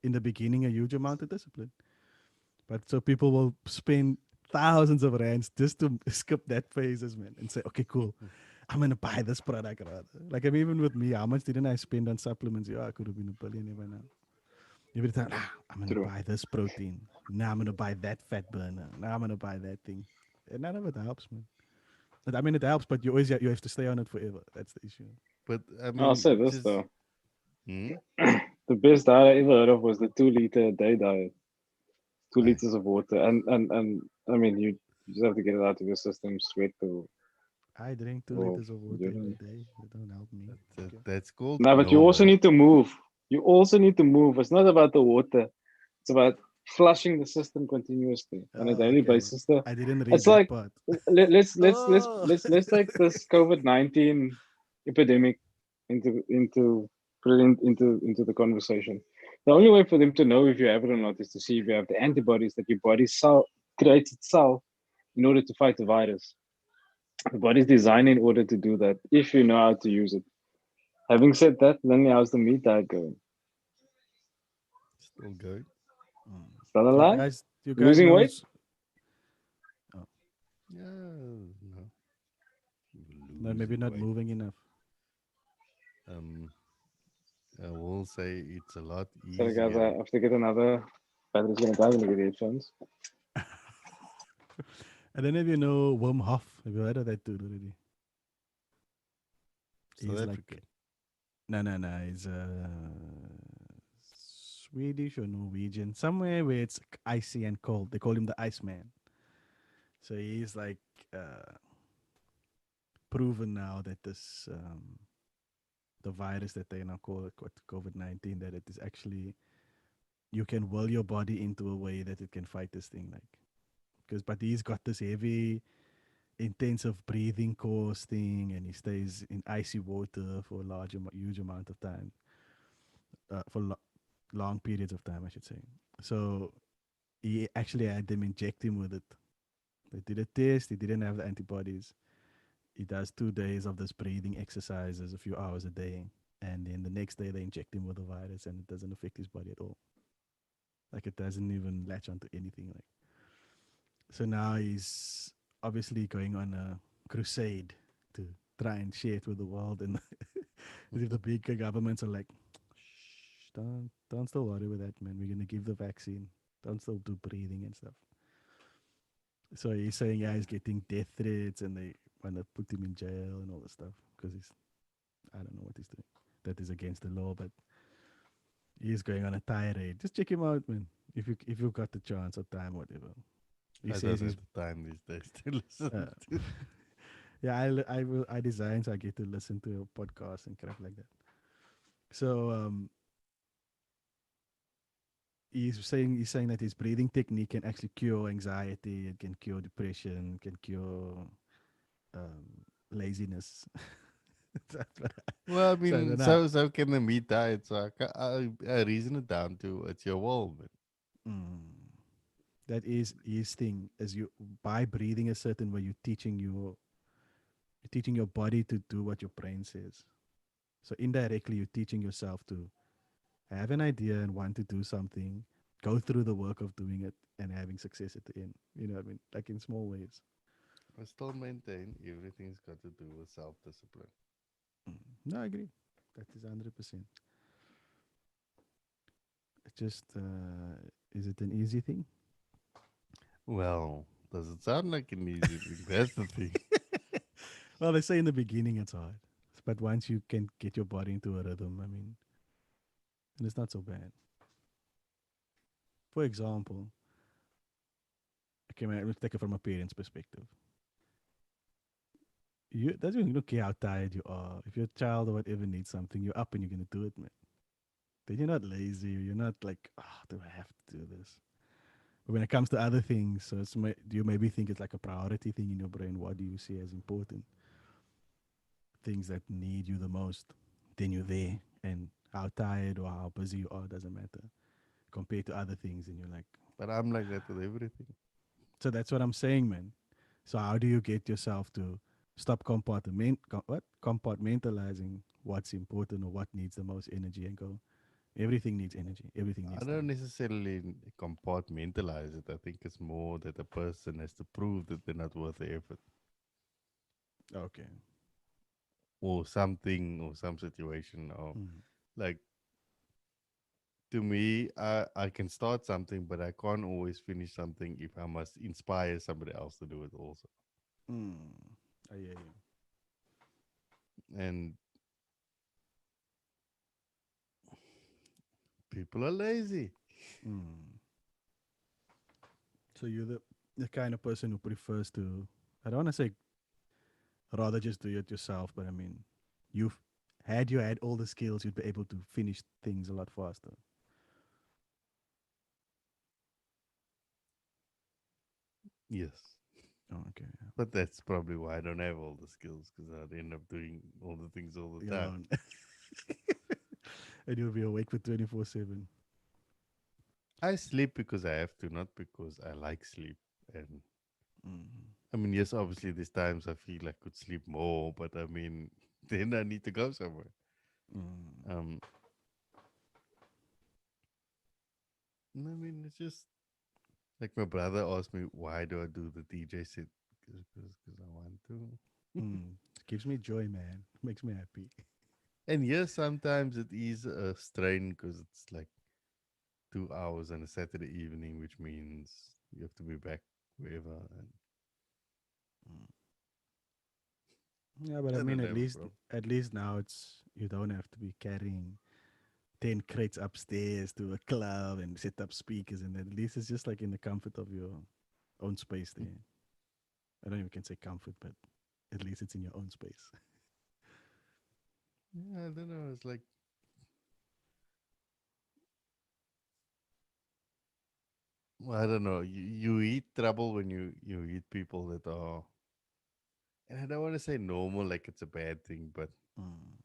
in the beginning a huge amount of discipline. But so people will spend thousands of rands just to skip that phases, man, and say, okay, cool. I'm gonna buy this product rather. Like I mean, even with me, how much didn't I spend on supplements? Yeah, I could have been a billionaire by now. Every time, I'm gonna True. buy this protein. Now I'm gonna buy that fat burner. Now I'm gonna buy that thing. And none of it helps, man. I mean, it helps, but you have to stay on it forever. That's the issue. But I I'll say mean, this just though. hmm? The best diet I ever heard of was the 2 liter a day diet. Two Aye. liters of water. And I mean you just have to get it out of your system, sweat I drink two or liters of water every urine. day. It don't help me. Okay. That's called No, but you also normal. need to move. You also need to move. It's not about the water. It's about flushing the system continuously on a Oh, daily okay. basis. So I didn't read it's that like part. Oh, let's take this COVID-19 epidemic into put it into the conversation. The only way for them to know if you have it or not is to see if you have the antibodies that your body creates itself in order to fight the virus. The body's designed in order to do that if you know how to use it. Having said that, then how's the meat diet going? Still good. mm. Is that a lie? You guys Losing weight? knows. Oh, Yeah, no, no, maybe losing not weight. moving enough. Um, I will say it's a lot Sorry guys, easier. I have to get another battery's gonna die when I get the headphones. And then if you know Wim Hof, have you heard of that dude already? South He's like, African. no, he's Swedish or Norwegian, somewhere where it's icy and cold. They call him the Iceman. So he's like uh, proven now that this the virus that they now call it COVID-19, that it is actually you can will your body into a way that it can fight this thing, like because but he's got this heavy intensive breathing course thing, and he stays in icy water for a huge amount of time, for long periods of time, I should say. So he actually had them inject him with it. They did a test. He didn't have the antibodies. He does 2 days of this breathing exercises, a few hours a day, and then the next day they inject him with the virus, and it doesn't affect his body at all. Like it doesn't even latch onto anything. Like so now he's obviously going on a crusade to try and share it with the world, and as if the big governments are like, shh, don't still worry with that, man. We're gonna give the vaccine. Don't still do breathing and stuff. So he's saying, yeah, he's getting death threats, and they want to put him in jail and all this stuff because he's, I don't know what he's doing. That is against the law, but he's going on a tirade. Just check him out, man. If you've got the chance or time, whatever. He I says don't he's have the time these days to listen uh, to. yeah, I design, so I get to listen to a podcast and crap like that. So he's saying that his breathing technique can actually cure anxiety, it can cure depression, can cure um, laziness. That's what Well, I so I don't mean, know. so can the meat diet. So I reason it down to it's your will, man. Mm, that is his thing. As you by breathing a certain way, you're teaching your body to do what your brain says. So indirectly, you're teaching yourself to have an idea and want to do something, go through the work of doing it and having success at the end. You know what I mean? Like in small ways. I still maintain everything's got to do with self discipline. Mm. No, I agree. That is 100%. It just, is it an easy thing? Well, Does it sound like an easy thing? That's the thing. Well, they say in the beginning it's hard, but once you can get your body into a rhythm, I mean, and it's not so bad. For example, okay, man, let's take it from a parent's perspective. You doesn't even look care how tired you are. If your child or whatever needs something, you're up and you're gonna do it, man. Then you're not lazy. You're not like, oh, do I have to do this? But when it comes to other things, so do you maybe think it's like a priority thing in your brain? What do you see as important? Things that need you the most. Then you're there, and how tired or how busy you are doesn't matter compared to other things. And you're like, But I'm like that with everything. so that's what I'm saying, man. So how do you get yourself to stop compartmentalizing what's important or what needs the most energy and go, everything needs energy, everything I needs don't time. necessarily compartmentalize it. I think it's more that a person has to prove that they're not worth the effort, Okay. or something, or some situation, or Mm. like, to me, I can start something, but I can't always finish something if I must inspire somebody else to do it also. Mm. I hear you. And people are lazy. Mm. So you're the kind of person who prefers to, I don't want to say rather just do it yourself, but I mean, you've had you had all the skills, you'd be able to finish things a lot faster. Yes. Oh, okay. But that's probably why I don't have all the skills, because I'd end up doing all the things all the Yeah. time. Alone. And you'll be awake for 24/7. I sleep because I have to, not because I like sleep. And Mm. I mean, yes, obviously, there's times I feel I could sleep more, but I mean, then I need to go somewhere. Mm. Um, and I mean, it's just like my brother asked me, why do I do the DJ set? Because I want to. Mm. It gives me joy, man. Makes me happy. And yes, sometimes it is a strain because it's like 2 hours on a Saturday evening, which means you have to be back wherever. And Mm. Yeah, but I I mean, don't have a problem. at least now it's you don't have to be carrying 10 crates upstairs to a club and set up speakers, and at least it's just like in the comfort of your own space there. I don't even can say comfort, but at least it's in your own space. Yeah, I don't know. It's like, well, I don't know. You eat trouble when you eat people that are, and I don't want to say normal like it's a bad thing, but Mm.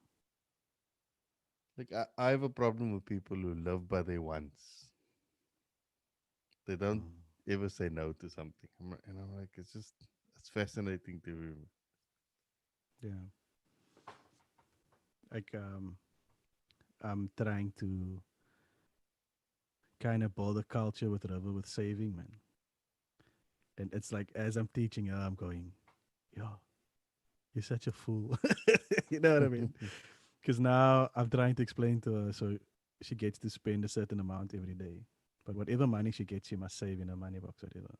like I have a problem with people who live by their wants. They don't Mm. ever say no to something. And I'm like, it's fascinating to me. Yeah, like I'm trying to kind of build a culture with River with saving, man. And it's like as I'm teaching her, I'm going, yo, you're such a fool. You know what I mean? Because now I'm trying to explain to her so she gets to spend a certain amount every day. But whatever money she gets, she must save in her money box, whatever.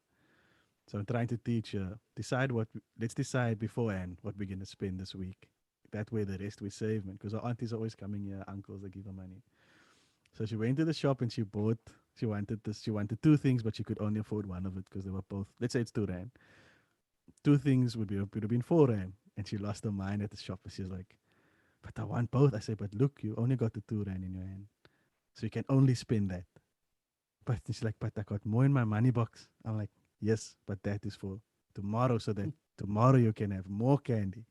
So I'm trying to teach her, let's decide beforehand what we're going to spend this week. That way the rest we save, man. Because our aunties are always coming here, uncles, they give her money. So she went to the shop and she wanted two things, but she could only afford one of it because they were both, let's say it's 2 rand. Two things would have been 4 rand. And she lost her mind at the shop. And she's like, but I want both. I say, but look, you only got the 2 rand in your hand. So you can only spend that. But she's like, but I got more in my money box. I'm like, yes, but that is for tomorrow so that tomorrow you can have more candy.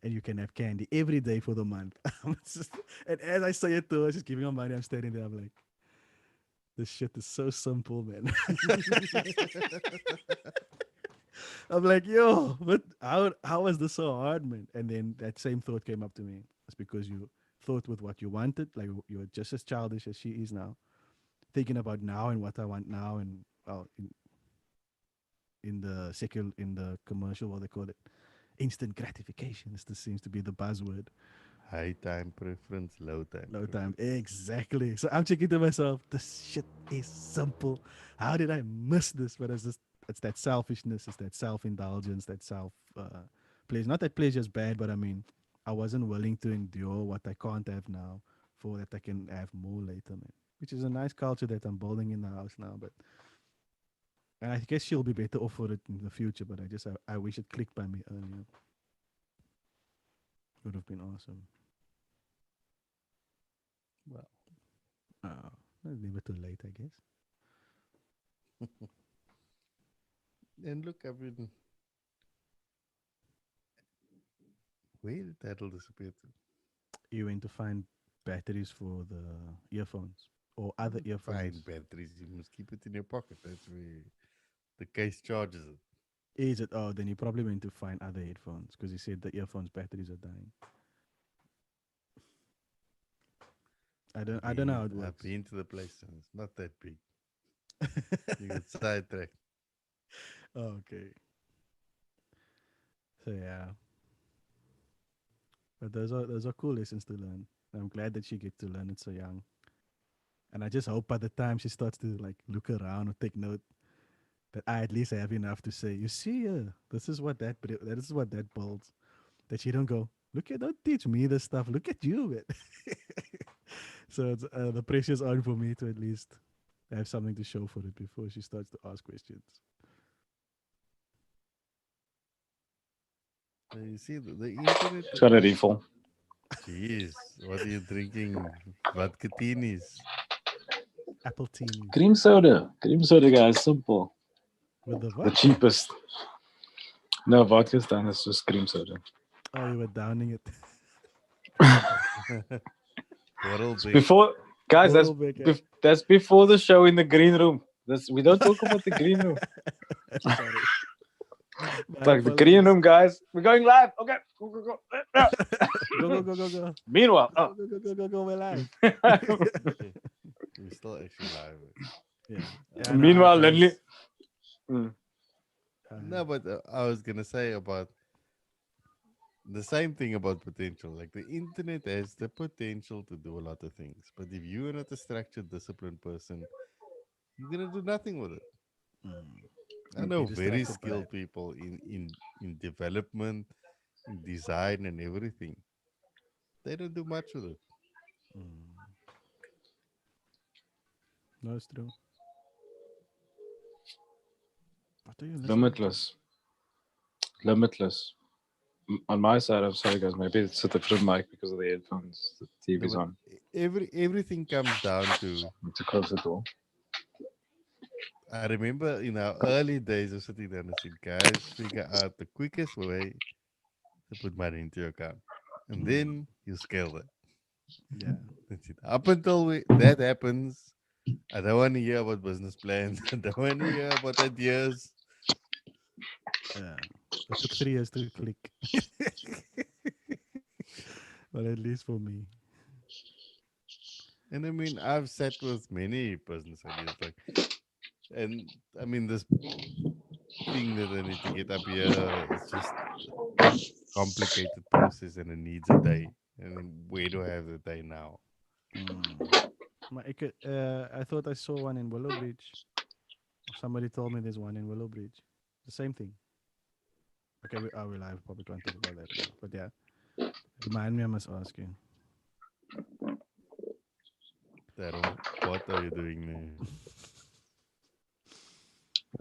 And you can have candy every day for the month. And as I say it to her, she's giving her money. I'm standing there. I'm like, this shit is so simple, man. I'm like, yo, but how is this so hard, man? And then that same thought came up to me. It's because you thought with what you wanted, like you're just as childish as she is now, thinking about now and what I want now, and well, in the commercial, what they call it, instant gratification. This seems to be the buzzword. High time preference, low time Low time, preference. exactly. So I'm thinking to myself, this shit is simple. How did I miss this? But it's just it's that selfishness, it's that self-indulgence, that self pleasure. Not that pleasure is bad, but I mean, I wasn't willing to endure what I can't have now for that I can have more later, man. Which is a nice culture that I'm building in the house now. But and I guess she'll be better off for it in the future. But I wish it clicked by me earlier. Would have been awesome. Well, Oh, never too late, I guess. and look, I mean, where did that all disappear to? You went to find batteries for the earphones or other Find earphones. batteries. You must keep it in your pocket. That's where the case charges it. Is it? Oh, then you probably went to find other headphones because he said the earphones batteries are dying. I don't know how it I've works. been to the place and it's not that big. You get sidetracked. Okay. So yeah, but those are cool lessons to learn. I'm glad that she get to learn it so young. And I just hope by the time she starts to like look around or take note, that I at least have enough to say, you see, this is what that is what that builds. That she don't go, don't teach me this stuff. Look at you, man. So it's, the pressure's on for me to at least have something to show for it before she starts to ask questions. You see, the internet. It's got a refill. Jeez, what are you drinking? Vodka teenies. Apple teenies Cream soda. Cream soda, guys. Simple. with the The what? cheapest. No, vodka's done. It's just cream soda. Oh, you were downing it. Bottle It's big. before, guys. Borrelbeek. That's before the show in the green room. We don't talk about the green room. Sorry. It's My like the green apologies. room, guys. We're going live. Okay, go go go. Go, go, go, go, go. Meanwhile, Go, go, go, go, go, go. We're live. We're still actually live. Yeah. Yeah, no, meanwhile, I Lenny. was. No, but I was gonna say about the same thing about potential. Like the internet has the potential to do a lot of things, but if you're not a structured, disciplined person, you're gonna do nothing with it. Mm, I be know very distracted by it. skilled people in development, in design, and everything. They don't do much with it. Mm. No, it's true. What are you listening to? Limitless, limitless. On my side, I'm sorry, guys. Maybe it's a different mic because of the headphones. The No, TV's but on. everything comes down to. Need to close the door. I remember in our early days of sitting down and said, guys, figure out the quickest way to put money into your account, and Mm. then you scale it. Yeah. That's it. Up until that happens, I don't want to hear about business plans. I don't want to hear about ideas. Yeah. It took 3 years to click. But at least for me. And I mean, I've sat with many business ideas, like, and I mean, this thing that I need to get up here is just complicated process and it needs a day. And then where do I have the day now? Mm. I thought I saw one in Willow Bridge. Somebody told me there's one in Willow Bridge. The same thing. Okay, I probably can't talk about that now. But yeah, remind me, I must ask you. Daryl, what are you doing there?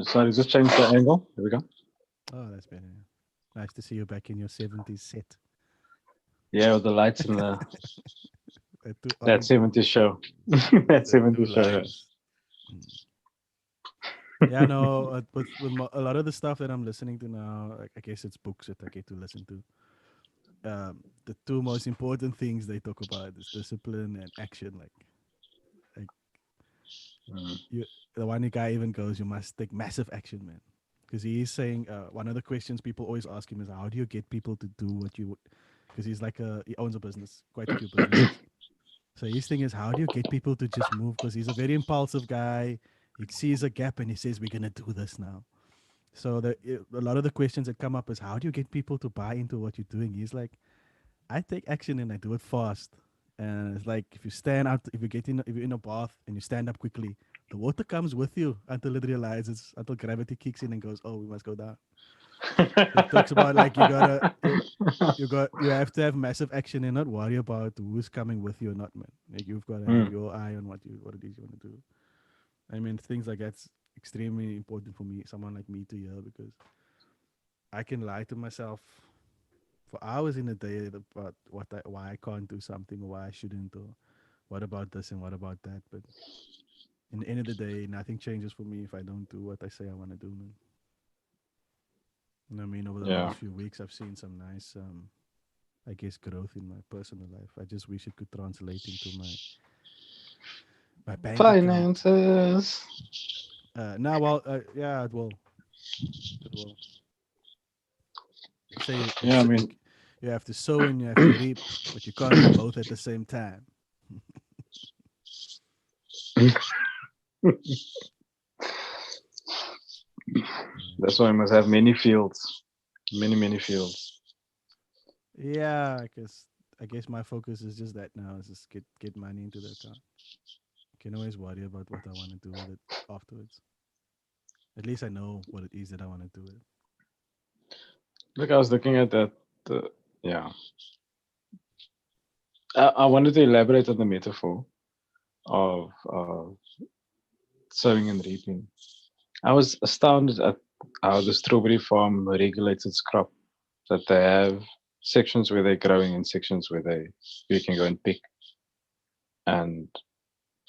Sorry, just change the angle. There we go. Oh, that's better. Nice to see you back in your 70s set. Yeah, with the lights and Two that orange 70s show. That The two 70s show. Yeah. lines. Mm. Yeah, no, with a lot of the stuff that I'm listening to now, I guess it's books that I get to listen to. The two most important things they talk about is discipline and action. Like Mm. you, the one guy even goes, you must take massive action, man. Because he's saying one of the questions people always ask him is, how do you get people to do what you would? Because he owns a business, quite a few businesses. So his thing is, how do you get people to just move? Because he's a very impulsive guy. He sees a gap and he says, we're gonna do this now. So a lot of the questions that come up is, how do you get people to buy into what you're doing? He's like, I take action and I do it fast. And it's like if you stand out, if you're in a bath and you stand up quickly, the water comes with you until it realizes, until gravity kicks in and goes, oh, we must go down. It talks about like you have to have massive action and not worry about who's coming with you or not, man. Like you've got to have Mm, your eye on what it is you want to do. I mean, things like that's extremely important for me, someone like me to hear, because I can lie to myself for hours in a day about why I can't do something or why I shouldn't or what about this and what about that. But in the end of the day, nothing changes for me if I don't do what I say I want to do, man. And I mean, over the yeah. last few weeks, I've seen some nice, I guess, growth in my personal life. I just wish it could translate into my bank account. Finances. Now, well, yeah, it will. It will. They say Yeah, I mean, you have to sow and you have to reap, but you can't do both at the same time. that's why I must have many fields, many fields. Yeah, I guess my focus is just that now. Is just get money into the account. Can always worry about what I want to do with it afterwards. At least I know what it is that I want to do with it. Look, I was looking at that. Yeah, I wanted to elaborate on the metaphor of sowing and reaping. I was astounded at how the strawberry farm regulates its crop. That they have sections where they're growing and sections where you can go and pick. And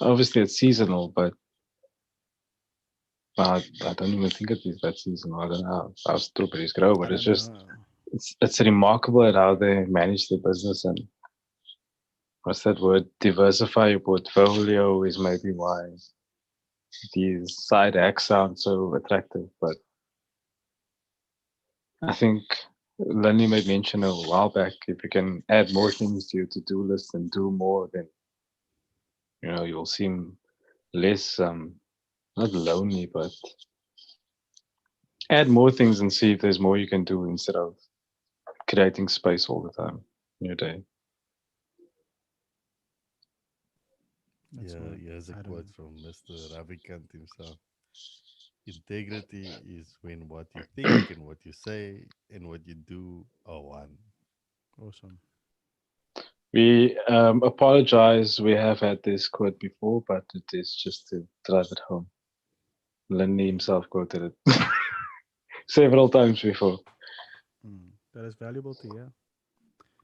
obviously it's seasonal, but I don't even think it is that seasonal. I don't know how strawberries grow, I but it's don't just know. it's remarkable at how they manage their business and what's that word? Diversify your portfolio is maybe why these side acts sound so attractive. But I think Lenny made mention a while back, if you can add more things to your to-do list and do more, then you'll seem less not lonely, but add more things and see if there's more you can do instead of creating space all the time in your day. That's Yeah, what here's a I quote don't. from Mr. Ravikant himself. Integrity is when what you think and what you say and what you do are one. Awesome. We apologize. We have had this quote before, but it is just to drive it home. Lenny himself quoted it several times before. That is valuable to hear.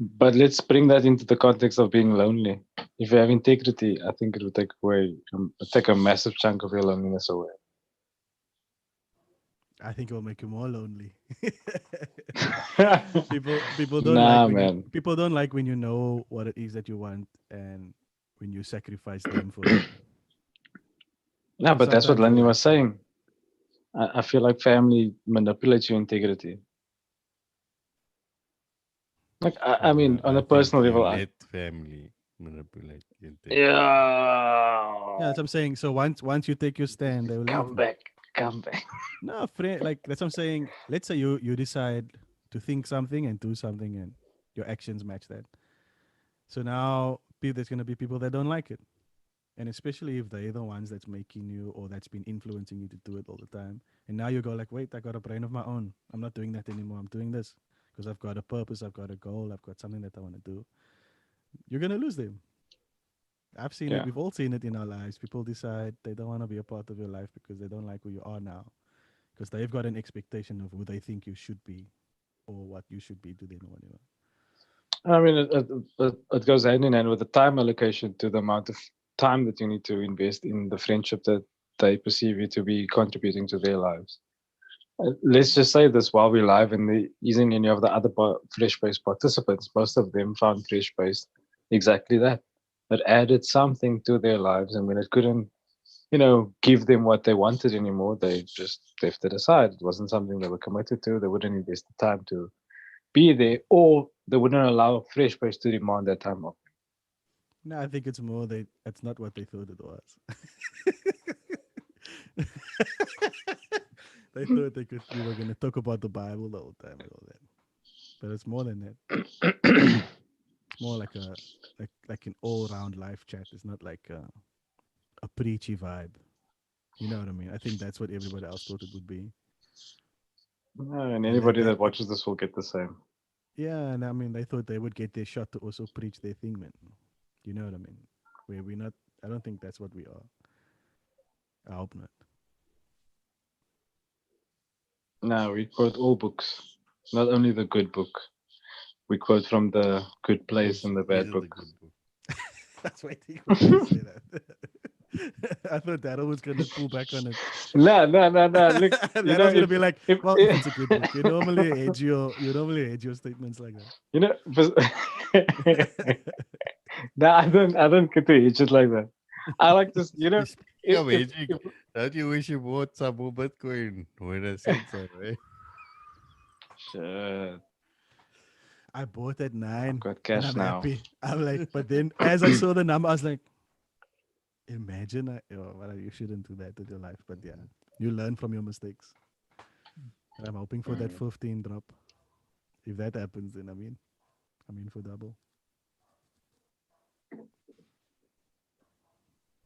But let's bring that into the context of being lonely. If you have integrity, I think it will take a massive chunk of your loneliness away. I think it will make you more lonely. People don't like Nah, when you man. people don't like when you know what it is that you want and when you sacrifice them for it. No, Because but that's what sometimes they Lenny like was that. saying. I feel like family manipulates your integrity. Like, I mean, on I a think personal you level, let family manipulate your integrity. Yeah, yeah. that's what I'm saying. So once you take your stand, they will leave, Come man. back, come back. No, friend, like that's what I'm saying. Let's say you decide to think something and do something, and your actions match that. So now there's gonna be people that don't like it, and especially if they're the ones that's making you or that's been influencing you to do it all the time. And now you go like, wait, I got a brain of my own. I'm not doing that anymore. I'm doing this because I've got a purpose. I've got a goal. I've got something that I want to do. You're gonna lose them. I've seen it. Yeah, We've all seen it in our lives. People decide they don't want to be a part of your life because they don't like who you are now, because they've got an expectation of who they think you should be or what you should be to them or whatever. I mean, it goes hand in hand with the time allocation to the amount of time that you need to invest in the friendship that they perceive you to be contributing to their lives. Let's just say this while we're live, and there isn't any of the other Freshspace participants. Most of them found Freshspace exactly that. It added something to their lives, and when it couldn't, give them what they wanted anymore, they just left it aside. It wasn't something they were committed to. They wouldn't invest the time to be there, or they wouldn't allow Freshbase to demand that time off. No, I think it's more that's not what they thought it was. They thought we were gonna talk about the Bible the whole time and all that. But it's more than that. It's more like like an all round life chat. It's not like a preachy vibe. You know what I mean? I think that's what everybody else thought it would be. No, and And anybody that watches this will get the same. yeah, and I mean, they thought they would get their shot to also preach their thing, man. You know what I mean? Where we're not, I don't think that's what we are. I hope not. No, we quote all books, not only the good book. We quote from the good place Which and the is bad the book. good book. That's waiting for you to say that. I thought Daryl was gonna pull back on it. No, no, no, no. Look, you know, Daryl's gonna be like, if, "Well, if it's a good book, you normally hedge your statements like you know, no, I don't get to itch it like that. I like this, you know, Speaking of if, aging, if don't you wish you bought some more Bitcoin when I said so, eh? shit, I bought at I've 9 got and cash I'm now. happy. I'm like, but then as I saw the number, I was like, imagine well, you shouldn't do that with your life. But yeah, you learn from your mistakes. And I'm hoping for that Mm. 15 drop. If that happens, then I'm in for double.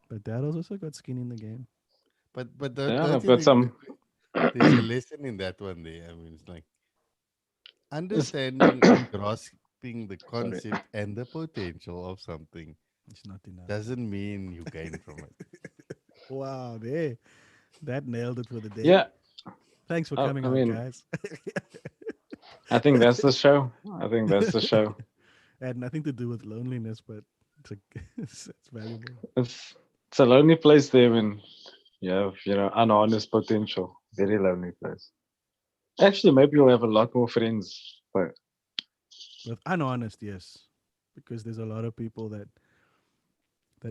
But Daryl's also got skin in the game. But Yeah, don't I've you got think some. there's a lesson in that one there? I mean, it's like It's- understanding and grasping the Sorry. concept and the potential of something It's not enough. doesn't mean you gain from it. Wow, there. That nailed it for the day. Yeah, Thanks for coming I out, mean, guys. I think that's the show. I think that's the show. Had nothing to do with loneliness, but it's valuable. It's it's a lonely place there when you have, unharnessed potential. Very lonely place. Actually, maybe you'll have a lot more friends. But With unhonest, yes, because there's a lot of people that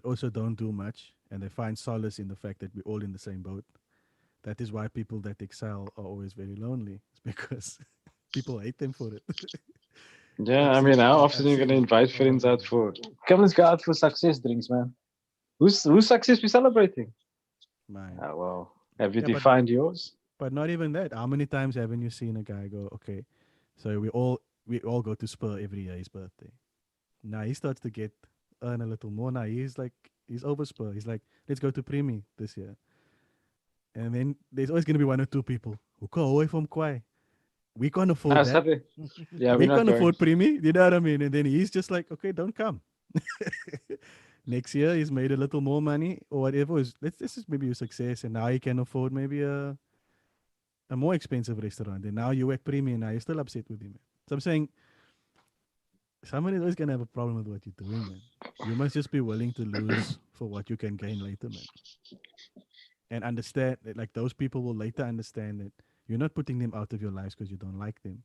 also don't do much, and they find solace in the fact that we're all in the same boat. That is why people that excel are always very lonely. It's because people hate them for it. yeah, I've I seen mean, how I've often are you gonna seen invite a lot friends of out them. for? Come, let's go out for success drinks, man. Whose success we celebrating? Mine. Ah, well, have you Yeah, defined yours? but not even that. How many times haven't you seen a guy go, okay, so we all go to Spur every year his birthday. Now he starts to get earn a little more. Now he's over Spur. He's like, let's go to Premi this year. And then there's always gonna be one or two people who go away from Kwai. We can't afford Ah, that. Saturday. Yeah, we're We not can't going. afford Premi. You know what I mean? And then he's just like, okay, don't come. Next year he's made a little more money or whatever. This is maybe a success, and now he can afford maybe a more expensive restaurant. And now you at Premi, and now you're still upset with him. So I'm saying someone is always gonna have a problem with what you're doing, man. You must just be willing to lose for what you can gain later, man. And understand that, like, those people will later understand that you're not putting them out of your lives because you don't like them.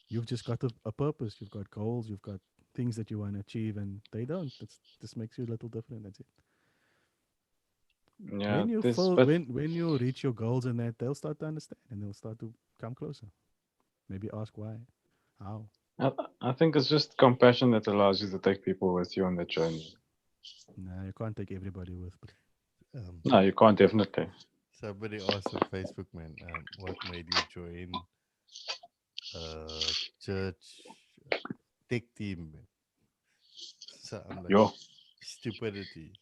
You've just got a purpose. You've got goals. You've got things that you want to achieve, and they don't. That's just makes you a little different. That's it. Yeah, When you this, fall, but when you reach your goals and that, they'll start to understand and they'll start to come closer. Maybe ask why, how. I, I think it's just compassion that allows you to take people with you on the journey. Nah, you can't take everybody with. But No, you can't definitely. Somebody asked on Facebook, man, what made you join church tech team, man? So I'm like, Yo, stupidity.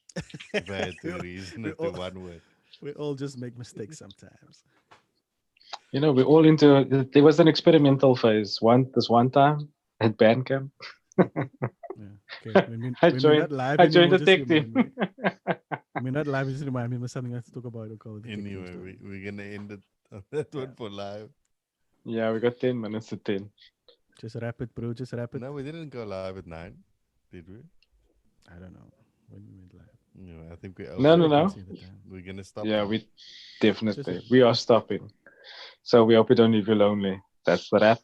If I had to reason we it to all one word. we all just make mistakes sometimes. we're all into. There was an experimental phase. This one time at band camp, Yeah. Okay. When we I when we're joined. not live I joined anymore, the just tech team. remind me. When we're not live, just remind me of something else to talk about. Or call it the tech team Anyway, story. we're gonna end it on that Yeah. one for live. Yeah, we got 10 minutes to 10. Just wrap it, bro. Just wrap it. No, we didn't go live at 9, did we? I don't know when we went live. No, I think we No, I no, overran. can't no. see the time. We're gonna stop Yeah, now. we Just definitely wrap it. we are stopping. So we hope you don't leave you lonely. That's the wrap.